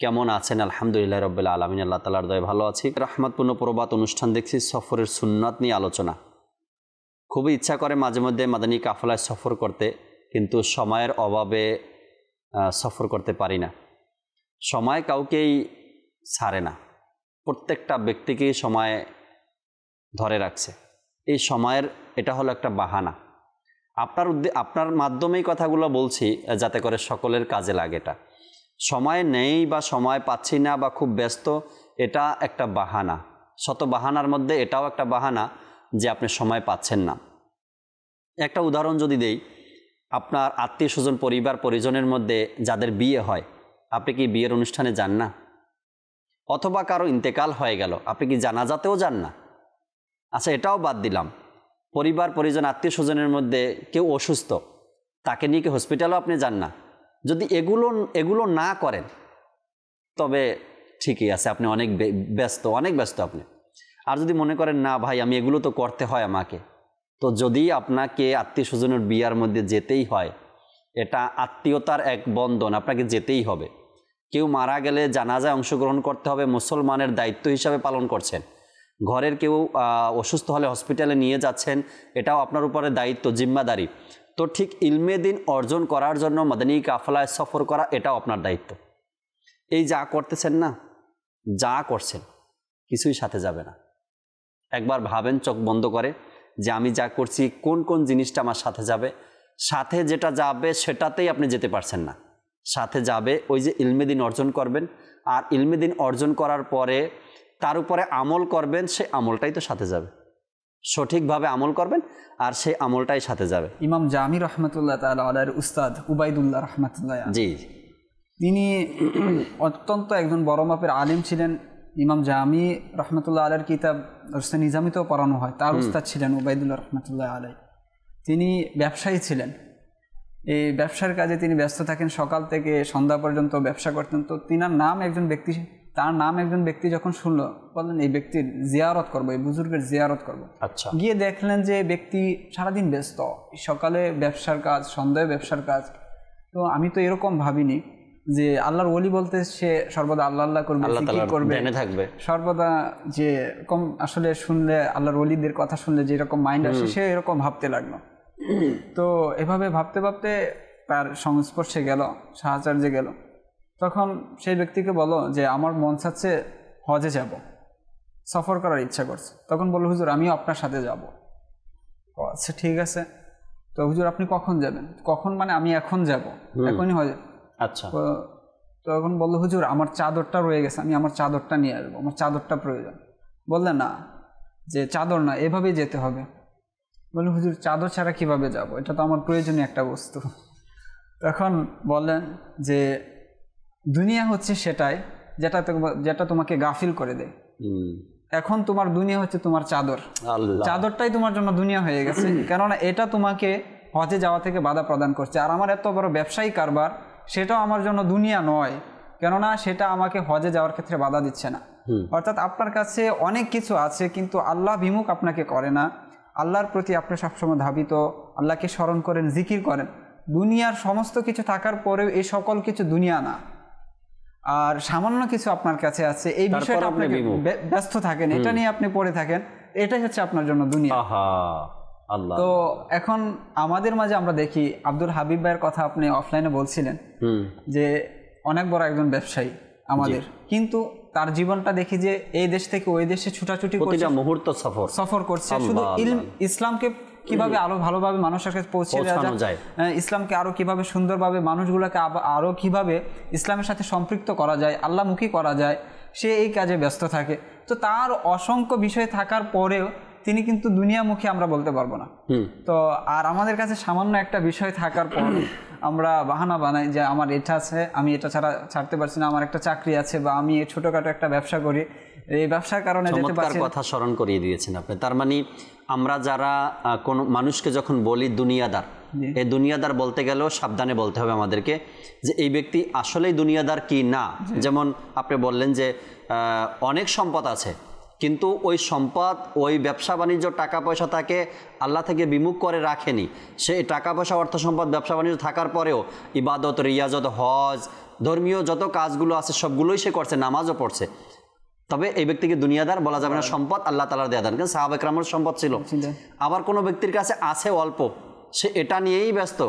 কেমন আছেন? আলহামদুলিল্লাহ রাব্বিল আলামিন, আল্লাহ তাআলার দয়ায় ভালো আছি। রহমতপূর্ণ প্রবাদ অনুষ্ঠান দেখছি, সফরের সুন্নাত নিয়ে আলোচনা। খুবই ইচ্ছা করে মাঝে মধ্যে মাদানী কাফেলায় সফর করতে, কিন্তু সময়ের অভাবে সফর করতে পারি না। সময় কাউকেই ছাড়ে না, প্রত্যেকটা ব্যক্তিকেই সময় ধরে রাখছে। এই সময়ের এটা হলো একটা বাহানা। আপনার মাধ্যমেই কথাগুলো বলছি যাতে করে সকলের কাজে লাগে। এটা সময় নেই বা সময় পাচ্ছি না বা খুব ব্যস্ত, এটা একটা বাহানা। শত বাহানার মধ্যে এটাও একটা বাহানা যে আপনি সময় পাচ্ছেন না। একটা উদাহরণ যদি দেই, আপনার আত্মীয় স্বজন পরিবার পরিজনের মধ্যে যাদের বিয়ে হয়, আপনি কি বিয়ের অনুষ্ঠানে যান না? অথবা কারো ইন্তেকাল হয়ে গেল, আপনি কি জানাজাতেও যান না? আচ্ছা, এটাও বাদ দিলাম, পরিবার পরিজন আত্মীয় স্বজনের মধ্যে কেউ অসুস্থ, তাকে নিয়ে কি হসপিটালও আপনি যান না? যদি এগুলো না করেন তবে ঠিকই আছে, আপনি অনেক ব্যস্ত আপনি। আর যদি মনে করেন না ভাই আমি এগুলো তো করতে হয় আমাকে, তো যদি আপনাকে আত্মীয় স্বজনের বিয়ার মধ্যে যেতেই হয়, এটা আত্মীয়তার এক বন্ধন, আপনাকে যেতেই হবে। কেউ মারা গেলে জানাজায় অংশগ্রহণ করতে হবে, মুসলমানের দায়িত্ব হিসাবে পালন করছেন। ঘরের কেউ অসুস্থ হলে হসপিটালে নিয়ে যাচ্ছেন, এটাও আপনার উপরে দায়িত্ব, জিম্মাদারি। তো ঠিক ইলমে দিন অর্জন করার জন্য মাদানী কাফলায় সফর করা, এটাও আপনার দায়িত্ব। এই যা করতেছেন না, যা করছেন কিছুই সাথে যাবে না। একবার ভাবেন চোখ বন্ধ করে যে আমি যা করছি কোন কোন জিনিসটা আমার সাথে যাবে। সাথে যেটা যাবে সেটাতেই আপনি যেতে পারছেন না। সাথে যাবে ওই যে ইলমে দিন অর্জন করবেন, আর ইলমে দিন অর্জন করার পরে তার উপরে আমল করবেন, সে আমলটাই তো সাথে যাবে। সঠিকভাবে আমল করবেন আর সেই আমলটাই সাথে যাবে। ইমাম জামি রহমতুল্লাহ তাআলা আলাইহির উস্তাদ উবাইদুল্লাহ রহমতুল্লাহ, জি, তিনি অত্যন্ত একজন বড় মাপের আলিম ছিলেন। ইমাম জামি রহমতুল্লাহ আলাইহির কিতাব নিজামিতেও পড়ানো হয়। তার উস্তাদ ছিলেন উবাইদুল্লাহ রহমতুল্লাহ আলাই। তিনি ব্যবসায়ী ছিলেন, এই ব্যবসার কাজে তিনি ব্যস্ত থাকেন, সকাল থেকে সন্ধ্যা পর্যন্ত ব্যবসা করতেন। তো তার নাম একজন ব্যক্তি যখন শুনলো, বললেন এই ব্যক্তির জিয়ারত করবো, এই বুজুর্গের জিয়ারত করবো। আচ্ছা, গিয়ে দেখলেন যে ব্যক্তি সারাদিন ব্যস্ত, সকালে ব্যবসার কাজ, সন্ধ্যায় ব্যবসার কাজ। তো আমি তো এরকম ভাবিনি যে আল্লাহর ওলি বলতে সে সর্বদা আল্লাহ আল্লাহ করবে, জিকির করবে, সর্বদা যে এরকম আসলে শুনলে আল্লাহর ওলিদের কথা শুনলে যে এরকম মাইন্ড আসে, সে এরকম ভাবতে লাগলো। তো এভাবে ভাবতে ভাবতে তার সংস্পর্শে গেল, সাহাচার্যে গেল। তখন সেই ব্যক্তিকে বলো যে আমার মন চাচ্ছে হজে যাব, সফর করার ইচ্ছা করছে। তখন বলল হুজুর আমিও আপনার সাথে যাব। আচ্ছা ঠিক আছে, তো হুজুর আপনি কখন যাবেন? কখন মানে আমি এখন যাব, এখনই হজে। আচ্ছা, তখন বললো হুজুর আমার চাদরটা রয়ে গেছে, আমি আমার চাদরটা নিয়ে আসবো, আমার চাদরটা প্রয়োজন। বললেন না যে চাদর না, এভাবেই যেতে হবে। বললেন হুজুর চাদর ছাড়া কিভাবে যাব, এটা তো আমার প্রয়োজনীয় একটা বস্তু। তখন বললেন যে দুনিয়া হচ্ছে সেটাই যেটা তোমাকে গাফিল করে দেয়। এখন তোমার দুনিয়া হচ্ছে তোমার চাদর, চাদরটাই তোমার জন্য দুনিয়া হয়ে গেছে, কেননা এটা তোমাকে হজে যাওয়া থেকে বাধা প্রদান করছে। আর আমার এত বড় ব্যবসায়ী কারবার, সেটাও আমার জন্য দুনিয়া নয়, কেননা সেটা আমাকে হজে যাওয়ার ক্ষেত্রে বাধা দিচ্ছে না। অর্থাৎ আপনার কাছে অনেক কিছু আছে কিন্তু আল্লাহ বিমুখ আপনাকে করে না, আল্লাহর প্রতি আপনি সবসময় ধাবিত, আল্লাহকে স্মরণ করেন, জিকির করেন। দুনিয়ার সমস্ত কিছু থাকার পরেও এই সকল কিছু দুনিয়া না, আর সামান্য কিছু আপনার কাছে আছে, এই বিষয়টা আপনাকে ব্যস্ত থাকেন, এটা নিয়ে আপনি পড়ে থাকেন, এটাই হচ্ছে আপনার জন্য দুনিয়া। তো এখন আমাদের মাঝে আমরা দেখি, আব্দুল হাবিব ভাইয়ের কথা আপনি অফলাইনে বলছিলেন যে অনেক বড় একজন ব্যবসায়ী আমাদের, কিন্তু তার জীবনটা দেখি যে এই দেশ থেকে ওই দেশে ছুটাছুটি করছে, মুহূর্ত সফর করছে, শুধু ইসলামকে কিভাবে আরো ভালোভাবে মানুষের কাছে পৌঁছে দেওয়া যায়, ইসলামকে আরো কিভাবে সুন্দরভাবে মানুষগুলোকে আরো কিভাবে ইসলামের সাথে সম্পৃক্ত করা যায়, আল্লাহমুখী করা যায়, সে এই কাজে ব্যস্ত থাকে। তো তার অসংখ্য বিষয় থাকার পরেও তিনি কিন্তু দুনিয়ামুখী আমরা বলতে পারবো না। তো আর আমাদের কাছে সামান্য একটা বিষয় থাকার পর আমরা বাহানা বানাই যে আমার এটা আছে, আমি এটা ছাড়তে পারছি না, আমার একটা চাকরি আছে, বা আমি ছোটখাটো একটা ব্যবসা করি, এই ব্যবসার কারণে যেতে পারছি। কথা স্মরণ করিয়ে দিয়েছেন আপনি। তার মানে আমরা যারা কোন মানুষকে যখন বলি দুনিয়াদার, এই দুনিয়াদার বলতে গেলেও সাবধানে বলতে হবে আমাদেরকে যে এই ব্যক্তি আসলেই দুনিয়াদার কি না। যেমন আপনি বললেন যে অনেক সম্পদ আছে, কিন্তু ওই সম্পদ, ওই ব্যবসা বাণিজ্য, টাকা পয়সা তাকে আল্লাহ থেকে বিমুখ করে রাখেনি। সে টাকা পয়সা, অর্থ সম্পদ, ব্যবসা বাণিজ্য থাকার পরেও ইবাদত, রিয়াজত, হজ, ধর্মীয় যত কাজগুলো আছে সবগুলোই সে করছে, নামাজও পড়ছে। তবে এই ব্যক্তিকে দুনিয়াদার বলা যাবে না, সম্পদ আল্লাহ তাআলার দেয়া দান। কারণ সাহাবা ইকরামের সম্পদ ছিল। আবার কোনো ব্যক্তির কাছে আছে অল্প, সে এটা নিয়েই ব্যস্ত,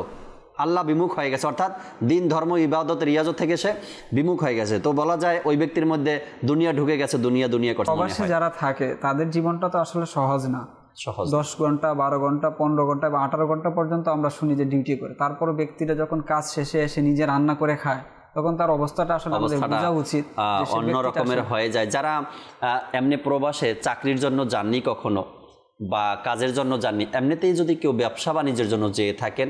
আল্লাহ বিমুখ হয়ে গেছে, অর্থাৎ দিন, ধর্ম, ইবাদত, রিয়াজত থেকে সে বিমুখ হয়ে গেছে। তো বলা যায় ওই ব্যক্তির মধ্যে দুনিয়া ঢুকে গেছে, দুনিয়া করছে। প্রবাসে যারা থাকে তাদের জীবনটা তো আসলে সহজ না। সহজ 10 ঘন্টা 12 ঘন্টা 15 ঘন্টা বা 18 ঘন্টা পর্যন্ত আমরা শুনি যে ডিউটি করে, তারপরও ব্যক্তিটা যখন কাজ শেষে এসে নিজে রান্না করে খায় তখন তার অবস্থাটা আসলে আমাদের বোঝা উচিত অন্য রকমের হয়ে যায়। যারা এমনি প্রবাসে চাকরির জন্য যাননি কখনো বা কাজের জন্য যাননি, এমনিতেই যদি কেউ ব্যবসা বাণিজ্যের জন্য যেয়ে থাকেন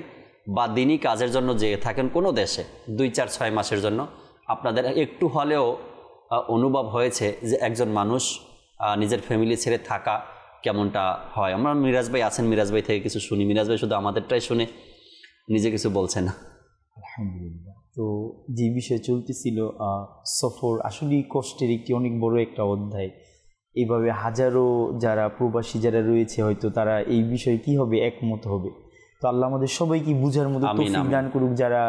বা দিনই কাজের জন্য যেয়ে থাকেন কোনো দেশে 2, 4, 6 মাসের জন্য, আপনাদের একটু হলেও অনুভব হয়েছে যে একজন মানুষ নিজের ফ্যামিলি ছেড়ে থাকা কেমনটা হয়। আমরা মিরাজ ভাই আছেন, মিরাজ ভাই থেকে কিছু শুনি। মিরাজ ভাই শুধু আমাদেরটাই শুনে, নিজে কিছু বলছে না। আলহামদুলিল্লাহ। তো যে বিষয় চলতেছিল সফর আসলেই কষ্টের একটি অনেক বড় একটা অধ্যায়। এইভাবে হাজারো যারা প্রবাসী যারা রয়েছে হয়তো তারা এই বিষয়ে কি হবে একমত হবে। তো আল্লাহ আমাদের সবাইকে বুঝার মতো তৌফিক দান করুক। যারা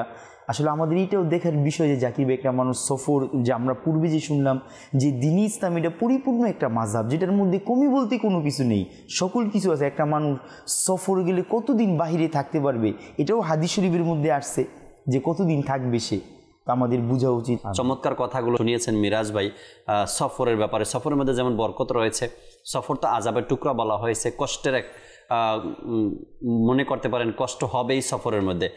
আসলে আমাদের এটাও দেখার বিষয় যে জাকির ভাই একটা মানুষ সফর, যে আমরা পূর্বে যে শুনলাম যে দ্বীন ইসলাম এটা পরিপূর্ণ একটা মাযহাব যেটার মধ্যে কমি বলতে কোনো কিছু নেই, সকল কিছু আছে। একটা মানুষ সফর গেলে কতদিন বাহিরে থাকতে পারবে এটাও হাদিস শরীফের মধ্যে আসছে যে কতদিন থাকবে সে, আমাদের বোঝা উচিত। চমৎকার কথাগুলো শুনিয়েছেন মিরাজ ভাই সফরের ব্যাপারে। সফরের মধ্যে যেমন বরকত রয়েছে, সফর তো আযাবের টুকরা বলা হয়েছে, কষ্টের এক মনে করতে পারেন কষ্ট হবেই সফরের মধ্যে।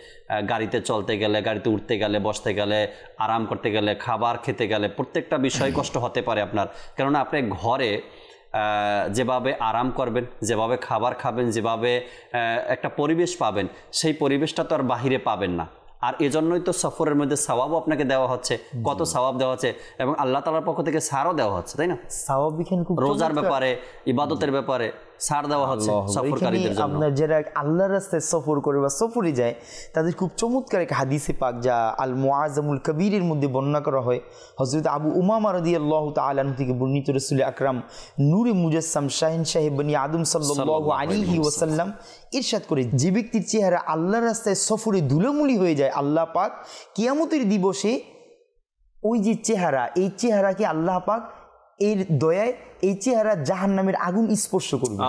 গাড়িতে চলতে গেলে, গাড়িতে উঠতে গেলে, বসতে গেলে, আরাম করতে গেলে, খাবার খেতে গেলে, প্রত্যেকটা বিষয় কষ্ট হতে পারে আপনার। কেননা আপনি ঘরে যেভাবে আরাম করবেন, যেভাবে খাবার খাবেন, যেভাবে একটা পরিবেশ পাবেন, সেই পরিবেশটা তো আর বাহিরে পাবেন না। আর এজন্যই তো সফরের মধ্যে সওয়াবও আপনাকে দেওয়া হচ্ছে, কত সওয়াব দেওয়া হচ্ছে এবং আল্লাহ তাআলার পক্ষ থেকে ছাড়ও দেওয়া হচ্ছে, তাই না? সওয়াব এখানে খুব রোজার ব্যাপারে, ইবাদতের ব্যাপারে ছাড় দেওয়া হচ্ছে সফরকারীদের জন্য। আপনার যারা আল্লাহর রাস্তায় সফর করে বা সফরে যায় তাদের খুব চমৎকার এক হাদিসে পাক যা আল মুআজ্জামুল কবীরের মধ্যে বর্ণনা করা হয়। হযরত আবু উমামা রাদিয়াল্লাহু তাআলা আনহু থেকে বর্ণিত রাসূল আকরাম নূরে মুজাসসাম শাহিন সাহেব বনি আদম সাল্লাল্লাহু আলাইহি ওয়াসাল্লাম ইরশাদ করে, যে ব্যক্তির চেহারা আল্লাহর রাস্তায় সফরে ধুলোমুলি হয়ে যায়, আল্লাহ পাক কিয়ামতের দিবসে ওই যে চেহারা, এই চেহারাকে আল্লাহ পাক এর দয়ায় এই চেহারা জাহান্নামের আগুন স্পর্শ করবে।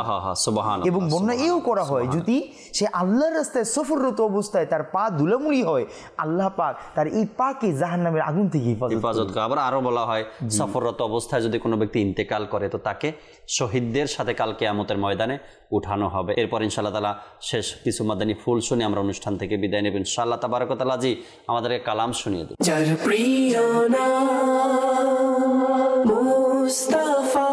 এবং বর্ণনা এও করা হয় যদি সে আল্লাহর রাস্তায় সফররত অবস্থায় তার পা ধুলামুলি হয়, আল্লাহ পাক তার এই পাকে জাহান্নামের আগুন থেকে হেফাজত করে। আবার আরো বলা হয় সফররত অবস্থায় যদি কোনো ব্যক্তি ইন্তেকাল করে তো তাকে শহীদদের সাথে কাল কিয়ামতের ময়দানে উঠানো হবে। এরপর ইনশাআল্লাহ তাআলা শেষ কিছু মাদানী ফুল শুনে আমরা অনুষ্ঠান থেকে বিদায় নেব ইনশাআল্লাহ তাবারক ওয়া তাআলা। জি আমাদেরকে কালাম শুনিয়ে দিন। যার প্রিয় নাম মুস্তাফা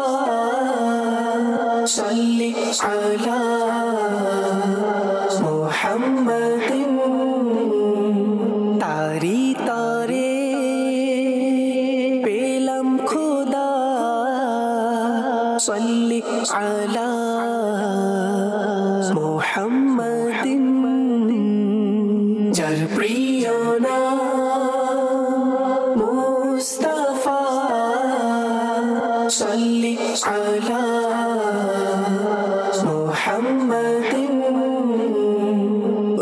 সাল্লি আলা মুহাম্মাদিন, তারি তারে পেলাম খোদা সাল্লি আলা মুহাম্মাদিন। যার প্রিয় নাম মুস্তাফা সাল্লি আলা মুহাম্মাদিন,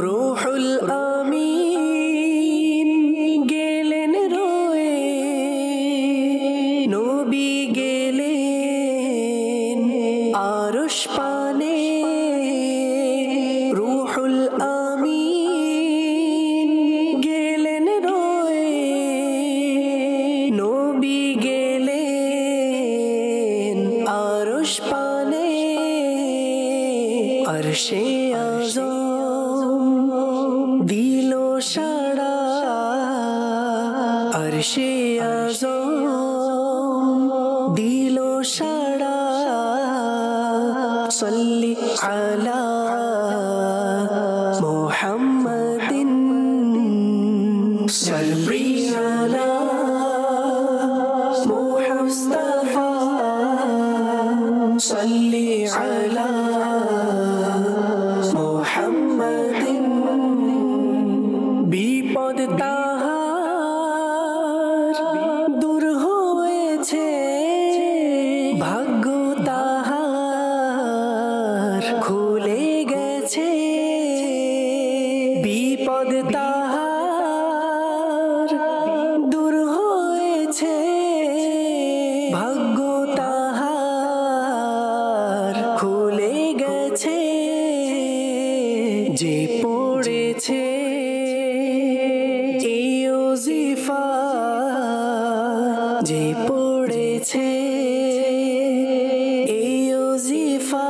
রূহুল আমিন গেলেন রয়ে, নবী গেলেন আরশ পানে, রূহুল আমিন গেলেন রয়ে, নবী গেলেন আরশ পানে, আরশে আযম দিল সাড়া, আরশে আযম দিল সাড়া, সাল্লি আলা মুহাম্মাদিন। যার প্রিয় নাম মুস্তাফা সাল্লি আলা মুহাম্মাদিন, বিপদ তাহার দূর হয়েছে, ভাগ্য তাহার খুলে গেছে, বিপদ তাহার দূর হয়েছে, ভাগ্য তাহার খুলে গেছে, যে পড়েছে এই ওজিফা, যে পড়েছে এই ওজিফা,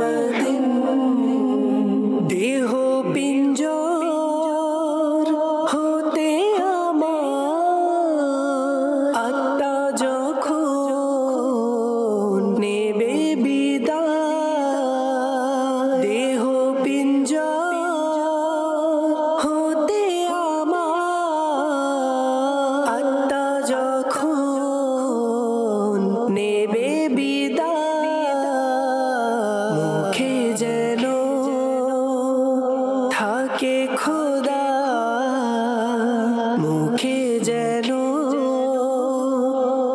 মুহাম্মাদিন দেহ পিঞ্জর হতে আমার আত্মা যখন নেবে বিদায় দেহ পিঞ্জর হতে আমার আত্মা যখন নেবে বিদায় মুখে যেন থাকে খোদা মুখে যেন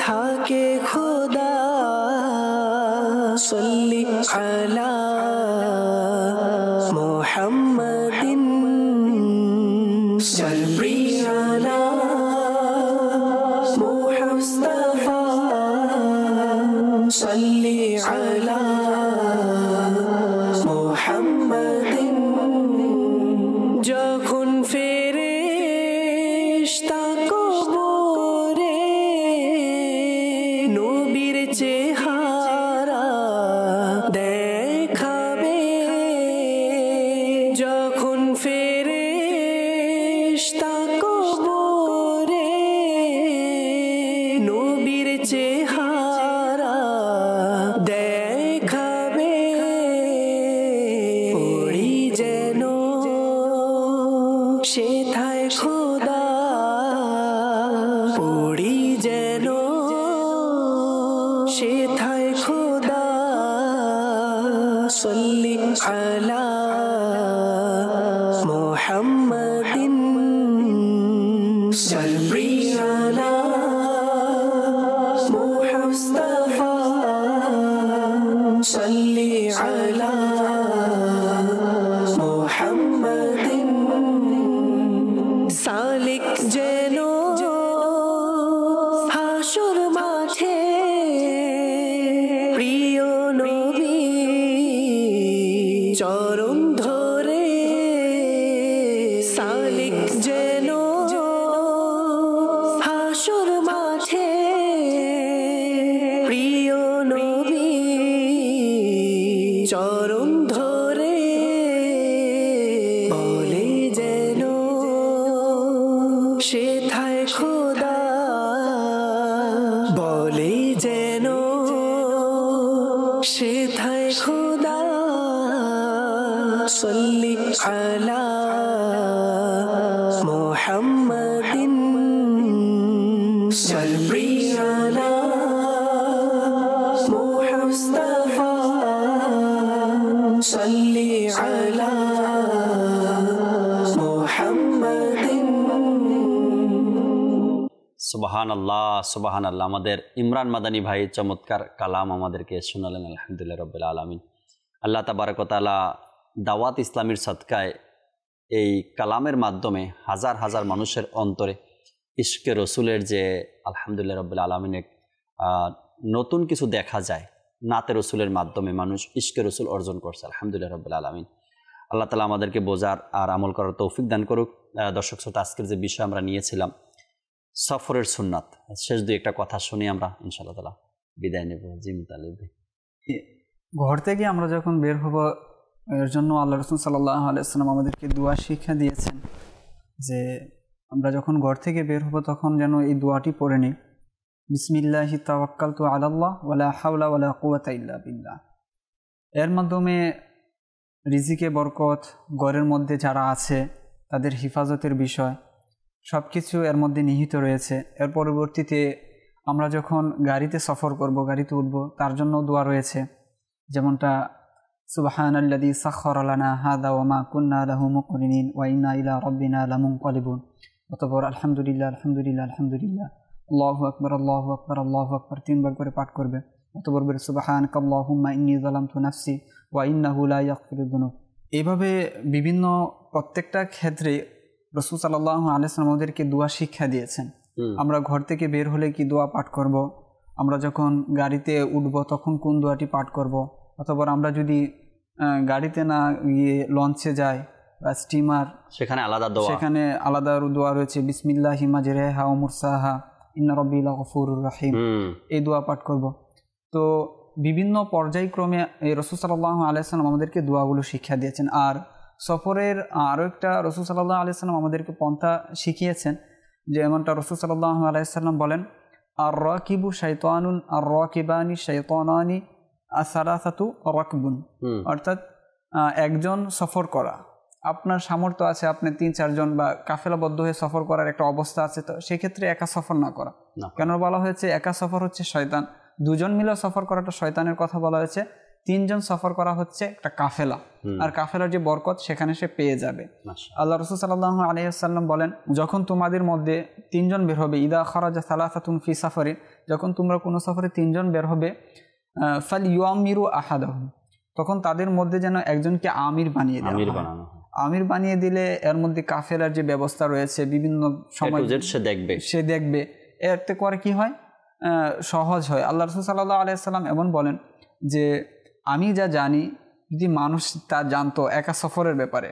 থাকে খোদা সাল্লি আলা মুহাম্মাদিন সাল্লি আলা মুস্তাফা সাল্লি আলা মুহাম্মাদিন যখন ফেরেশতা কবরে নবীর চেহারা দেখাবে যখন ফেরেশতা কবরে নবীর চেহারা দেখাবে পড়ি যেন সেথায় খোদা পড়ি যেন সেথায় খোদা সাল্লি আলা মুহাম্মাদিন সাল্লি আলা মুস্তাফা সাল্লি আলা মুহাম্মাদিন সালিক যেন হাসর মাঠে প্রিয় নবী চরণ ধরে সালিক যেন হাসর মাঠে প্রিয় নবী চরণ ধরে বলে যেন সেথায় খোদা বলে যেন সেথায় খোদা সাল্লি আলা মুহাম্মাদিন সাল্লি আলা মুস্তাফা সাল্লি আলা মুহাম্মাদিন সুবহানাল্লাহ সুবহানাল্লাহ। আমাদের ইমরান মাদানী ভাই চমৎকার কালাম আমাদেরকে শোনালেন, আলহামদুলিল্লাহ রাব্বিল আলামিন। আল্লাহ তাবারক ওয়া তাআলা দাওয়াত ইসলামীর সদকায় এই কালামের মাধ্যমে হাজার হাজার মানুষের অন্তরে ইশকে রসুলের যে আলহামদুলিল্লাহ রাব্বিল আলামিনের নতুন কিছু দেখা যায়, নাতে রসুলের মাধ্যমে মানুষ ইশকে রসুল অর্জন করছে, আলহামদুলিল্লাহ রাব্বিল আলামিন। আল্লাহ তাআলা আমাদেরকে বোঝার আর আমল করার তৌফিক দান করুক। দর্শক শ্রোতা, আজকের যে বিষয় আমরা নিয়েছিলাম সফরের সুন্নাত, শেষ দুই একটা কথা শুনে আমরা ইনশাআল্লাহ তাআলা বিদায় নেব। জি মুতালিব, ঘর থেকে আমরা যখন বের হব এর জন্য আল্লাহ রাসূল সাল্লাল্লাহু আলাইহি ওয়াসাল্লাম আমাদেরকে দোয়া শিক্ষা দিয়েছেন যে আমরা যখন ঘর থেকে বের হব তখন যেন এই দোয়াটি পড়ে নিই, বিসমিল্লাহি তাওয়াক্কালতু আলাল্লাহ ওয়ালা হাওলা ওয়ালা কুওয়াতা ইল্লা বিল্লাহ। এর মাধ্যমে রিজিকে বরকত, ঘরের মধ্যে যারা আছে তাদের হিফাজতের বিষয় সব কিছু এর মধ্যে নিহিত রয়েছে। এর পরবর্তীতে আমরা যখন গাড়িতে সফর করব, গাড়িতে উঠব, তার জন্য দোয়া রয়েছে, যেমনটা সুবহানাল্লাযী সাখখারা লানা হাযা ওয়া মা কুন্না লাহু মুকরিনিন ওয়া ইন্না ইলা রাব্বিনা লামুনকালিবুন। অতঃপর আলহামদুলিল্লাহ আলহামদুলিল্লাহ আলহামদুলিল্লাহ, আল্লাহু আকবার আল্লাহু আকবার আল্লাহু আকবার তিনবার করে পাঠ করবে। অতঃপর বলে সুবহানাকাল্লাহুম্মা ইন্নী যালামতু নাফসি ওয়া ইন্নাহু লা ইয়াগফিরুয যুনুব। এইভাবে বিভিন্ন প্রত্যেকটা ক্ষেত্রে রাসূল সাল্লাল্লাহু আলাইহি ওয়াসাল্লাম আমাদেরকে দোয়া শিক্ষা দিয়েছেন। আমরা ঘর থেকে বের হলে কি দোয়া পাঠ করব, আমরা যখন গাড়িতে উঠব তখন কোন দোয়াটি পাঠ করব, অথবা আমরা যদি গাড়িতে না গিয়ে লঞ্চে যাই বা স্টিমার, সেখানে আলাদা দোয়া রয়েছে, বিসমিল্লাহি মাজরাহা ওয়া মুরসাহা ইন্না রাব্বি লাগফুরুর রহিম, এই দোয়া পাঠ করব। তো বিভিন্ন পর্যায়ক্রমে এই রাসূল সাল্লাল্লাহু আলাইহি ওয়াসাল্লাম আমাদেরকে দোয়াগুলো শিক্ষা দিয়েছেন। আর সফরের আরও একটা রাসূল সাল্লাল্লাহু আলাইহি ওয়াসাল্লাম আমাদেরকে পন্থা শিখিয়েছেন, যে এমনটা রাসূল সাল্লাল্লাহু আলাইহি ওয়াসাল্লাম বলেন, আর রাকিবু শাইতানুন আর রাকিবানি শাইতানানি আসালাসাতু রাকবুন, অর্থাৎ একজন সফর করা, আপনার সামর্থ্য আছে, আপনি 3-4 জন বা কাফেলাবদ্ধ হয়ে সফর করার একটা অবস্থা আছে, তো সেক্ষেত্রে একা সফর না করা। কেন বলা হয়েছে একা সফর হচ্ছে শয়তান, 2 জন মিলে সফর করাটা শয়তানের কথা বলা হয়েছে, 3 জন সফর করা হচ্ছে একটা কাফেলা, আর কাফেলার যে বরকত সেখানে সে পেয়ে যাবে। আল্লাহ রাসূল সাল্লাল্লাহু আলাইহি ওয়াসাল্লাম বলেন, যখন তোমাদের মধ্যে 3 জন বের হবে, ইদা খারাজা সালাসাতুন ফি সাফারিন, যখন তোমরা কোনো সফরে 3 জন বের হবে, ফালইউআমিরু আহাদাহুম, তখন তাদের মধ্যে যেন একজনকে আমির বানিয়ে দেওয়া হয়। আমির বানিয়ে দিলে এর মধ্যে কাফেলার যে ব্যবস্থা রয়েছে বিভিন্ন সময় সে দেখবে, এতে করে কি হয়, সহজ হয়। আল্লাহ রাসূল সাল্লাল্লাহু আলাইহি ওয়াসাল্লাম এমন বলেন যে আমি যা জানি, যদি মানুষ তা জানতো একা সফরের ব্যাপারে,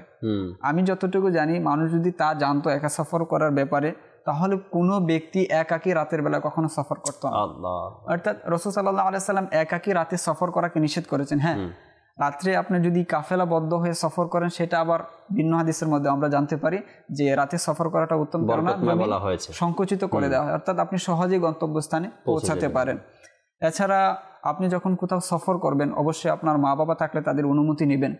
আমি যতটুকু জানি মানুষ যদি তা জানতো একা সফর করার ব্যাপারে, তাহলে কোনো ব্যক্তি একাকী রাতের বেলা কখনো সফর করতো না। অর্থাৎ রাসূল সাল্লাল্লাহু আলাইহি ওয়াসাল্লাম একাকী রাতে সফর করাকে নিষেধ করেছেন। হ্যাঁ, রাত্রে আপনি যদি কাফেলাবদ্ধ হয়ে সফর করেন, সেটা আবার ভিন্ন হাদিসের মধ্যে আমরা জানতে পারি যে রাতে সফর করাটা উত্তম কারণ সংকুচিত করে দেওয়া হয়, অর্থাৎ আপনি সহজেই গন্তব্যস্থানে পৌঁছাতে পারেন। এছাড়া আপনি যখন কোথাও সফর করবেন, অবশ্যই আপনার মা বাবা থাকলে তাদের অনুমতি নেবেন,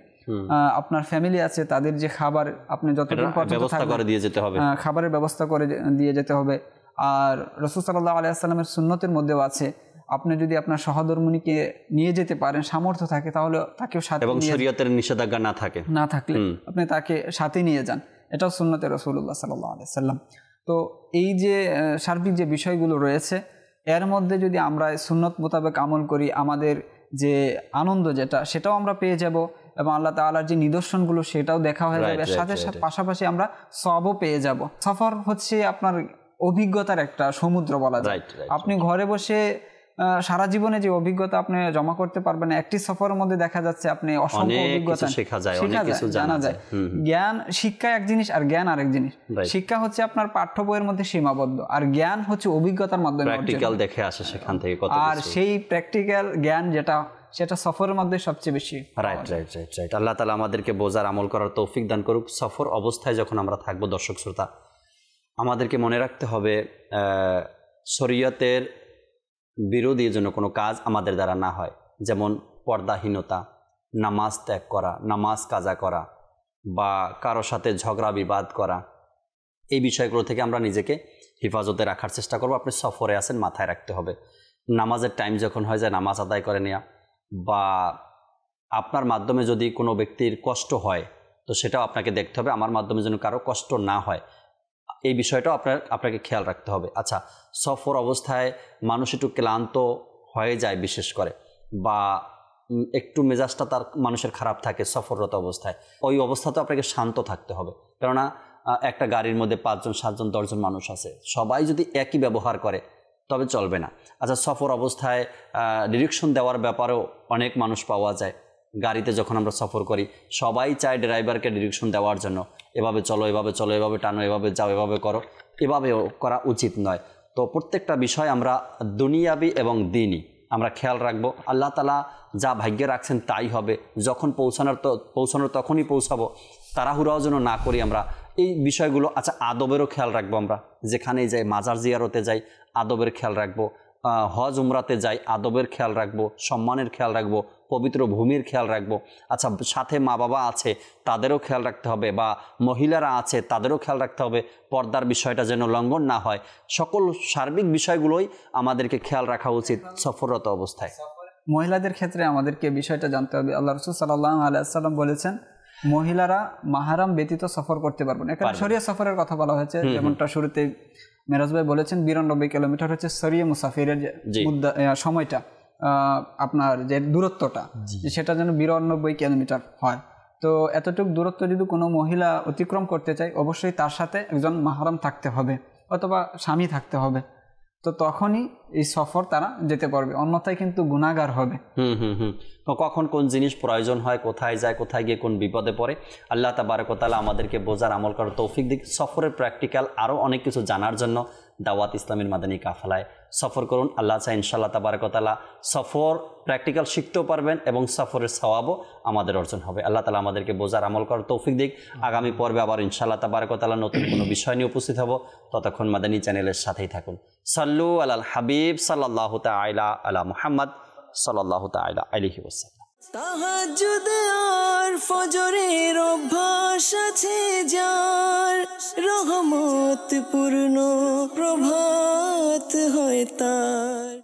আপনার ফ্যামিলি আছে তাদের যে খাবার আপনি যতক্ষণ খাবারের ব্যবস্থা করে দিয়ে যেতে হবে। আর রাসূল সাল্লাল্লাহু আলাইহি ওয়াসাল্লামের সুন্নতের মধ্যেও আছে, আপনি যদি আপনার সহধর্মিণীকে নিয়ে যেতে পারেন, সামর্থ্য থাকে, তাহলে তাকেও সাথে, এবং শরীয়তের নিষেধাজ্ঞা না থাকলে আপনি তাকে সাথে নিয়ে যান, এটাও সুন্নতে রাসূলুল্লাহ সাল্লাল্লাহু আলাইহি ওয়াসাল্লাম। তো এই যে সার্বিক যে বিষয়গুলো রয়েছে, এর মধ্যে যদি আমরা সুন্নত মোতাবেক আমল করি, আমাদের যে আনন্দ সেটাও আমরা পেয়ে যাব, এবং আল্লাহ তাআলার যে নিদর্শনগুলো সেটাও দেখা হয়ে যাবে, সাথে সাথে পাশাপাশি আমরা সওয়াবও পেয়ে যাব। সফর হচ্ছে আপনার অভিজ্ঞতার একটা সমুদ্র বলা যায়। আপনি ঘরে বসে সারা জীবনে যে অভিজ্ঞতা আপনি জমা করতে পারবেন, একটি সফরের মধ্যে দেখা যাচ্ছে আপনি অসংখ্য অভিজ্ঞতা শেখা যায়, জানা যায়। জ্ঞান, শিক্ষা এক জিনিস আর জ্ঞান আরেক জিনিস। শিক্ষা হচ্ছে আপনার পাঠ্য বইয়ের মধ্যে সীমাবদ্ধ, আর জ্ঞান হচ্ছে অভিজ্ঞতার মাধ্যমে প্র্যাকটিক্যাল দেখে আসে সেখান থেকে কত, আর সেই প্র্যাকটিক্যাল জ্ঞান সেটা সফরের মধ্যে সবচেয়ে বেশি। রাইট। আল্লাহ তাআলা আমাদেরকে বোঝার, আমল করার তৌফিক দান করুক। সফর অবস্থায় যখন আমরা থাকবো, দর্শক শ্রোতা, আমাদেরকে মনে রাখতে হবে শরীয়তের বিরোধী যেন কোনো কাজ আমাদের দ্বারা না হয়, যেমন পর্দাহীনতা, নামাজ ত্যাগ করা, নামাজ কাজা করা, বা কারো সাথে ঝগড়া বিবাদ করা। এই বিষয়গুলো থেকে আমরা নিজেকে হেফাজতে রাখার চেষ্টা করব। আপনি সফরে আছেন, মাথায় রাখতে হবে নামাজের টাইম যখন হয়ে যায় নামাজ আদায় করে নেওয়া, বা আপনার মাধ্যমে যদি কোনো ব্যক্তির কষ্ট হয় তো সেটাও আপনাকে দেখতে হবে, আমার মাধ্যমে যেন কারো কষ্ট না হয়, এই বিষয়টাও আপনাকে খেয়াল রাখতে হবে। আচ্ছা, সফর অবস্থায় মানুষ একটু ক্লান্ত হয়ে যায় বিশেষ করে, বা একটু মেজাজটা তার মানুষের খারাপ থাকে সফররত অবস্থায়, ওই অবস্থাতে আপনাকে শান্ত থাকতে হবে। কেননা একটা গাড়ির মধ্যে 5 জন 7 জন 10 জন মানুষ আছে, সবাই যদি একই ব্যবহার করে তবে চলবে না। আচ্ছা, সফর অবস্থায় ডিরেকশন দেওয়ার ব্যাপারেও অনেক মানুষ পাওয়া যায়। গাড়িতে যখন আমরা সফর করি, সবাই চায় ড্রাইভারকে ডিরেকশন দেওয়ার জন্য, এভাবে চলো, এভাবে চলো, এভাবে টানো, এভাবে যাও, এভাবে করো, এভাবেও করা উচিত নয়। তো প্রত্যেকটা বিষয় আমরা দুনিয়াবি এবং দ্বীনি আমরা খেয়াল রাখবো। আল্লাহ তাআলা যা ভাগ্যে রাখছেন তাই হবে, যখন পৌঁছানোর তখনই পৌঁছাবো, তাড়াহুড়াও যেন না করি আমরা, এই বিষয়গুলো। আচ্ছা, আদবেরও খেয়াল রাখবো, আমরা যেখানেই যাই, মাজার জিয়ারতে যাই, আদবের খেয়াল রাখবো, হজ উমরাতে যাই, আদবের খেয়াল রাখবো, সম্মানের খেয়াল রাখবো, পবিত্র ভূমির খেয়াল রাখবো। আচ্ছা, সাথে মা বাবা আছে তাদেরও খেয়াল রাখতে হবে, বা মহিলারা আছে তাদেরও খেয়াল রাখতে হবে, পর্দার বিষয়টা যেন লঙ্ঘন না হয়। সকল সার্বিক বিষয়গুলোই আমাদেরকে খেয়াল রাখা উচিত সফররত অবস্থায়। মহিলাদের ক্ষেত্রে আমাদেরকে বিষয়টা জানতে হবে। আল্লাহ রাসূল সাল্লাল্লাহু আলাইহি ওয়াসাল্লাম বলেছেন, মহিলারা মাহরাম ব্যতীত সফর করতে পারবেন। এখানে শরিয়া সফরের কথা বলা হয়েছে, যেমনটা শুরুতে মেরাজ ভাই বলেছেন, 92 কিলোমিটার হচ্ছে শরিয়া মুসাফিরের সময়টা, আপনার যে দূরত্বটা, সেটা যেন 92 কিলোমিটার হয়। তো এতটুকু দূরত্ব যদি কোনো মহিলা অতিক্রম করতে চায়, অবশ্যই তার সাথে একজন মাহরাম থাকতে হবে, অথবা স্বামী থাকতে হবে। তো তখনই এই সফর তারা যেতে পারবে, অন্যথায় কিন্তু গুনাহগার হবে। কখন কোন জিনিস প্রয়োজন হয়, কোথায় যায়, কোথায় গিয়ে কোন বিপদে পড়ে, আল্লাহ তাবারক ওয়া তাআলা আমাদেরকে বোঝার, আমল করার তৌফিক দিক। সফরের প্র্যাকটিক্যাল আরও অনেক কিছু জানার জন্য দাওয়াত ইসলামের মাদানী কাফেলায় সফর করুন। আল্লাহ চাই ইনশাআল্লাহ তাবারক ওয়া তাআলা সফর প্র্যাকটিক্যাল শিখতেও পারবেন এবং সফরের সওয়াবও আমাদের অর্জন হবে। আল্লাহ তাআলা আমাদেরকে বোঝার আমল করার তৌফিক দিক। আগামী পর্বে আবার ইনশাআল্লাহ তাবারক ওয়া তাআলা নতুন কোনো বিষয় নিয়ে উপস্থিত হব। ততক্ষণ মাদানী চ্যানেলের সাথেই থাকুন। সাল্লু আলাল হাবিব সাল্লাল্লাহু তাআলা আলা মুহাম্মদ সাল্লাল্লাহু তাআলা আলাইহি ওয়াসাল্লাম। তাহাজ্জুদ আর ফজরের অভ্যাস আছে যার, রহমত পূর্ণ প্রভাত হয় তার।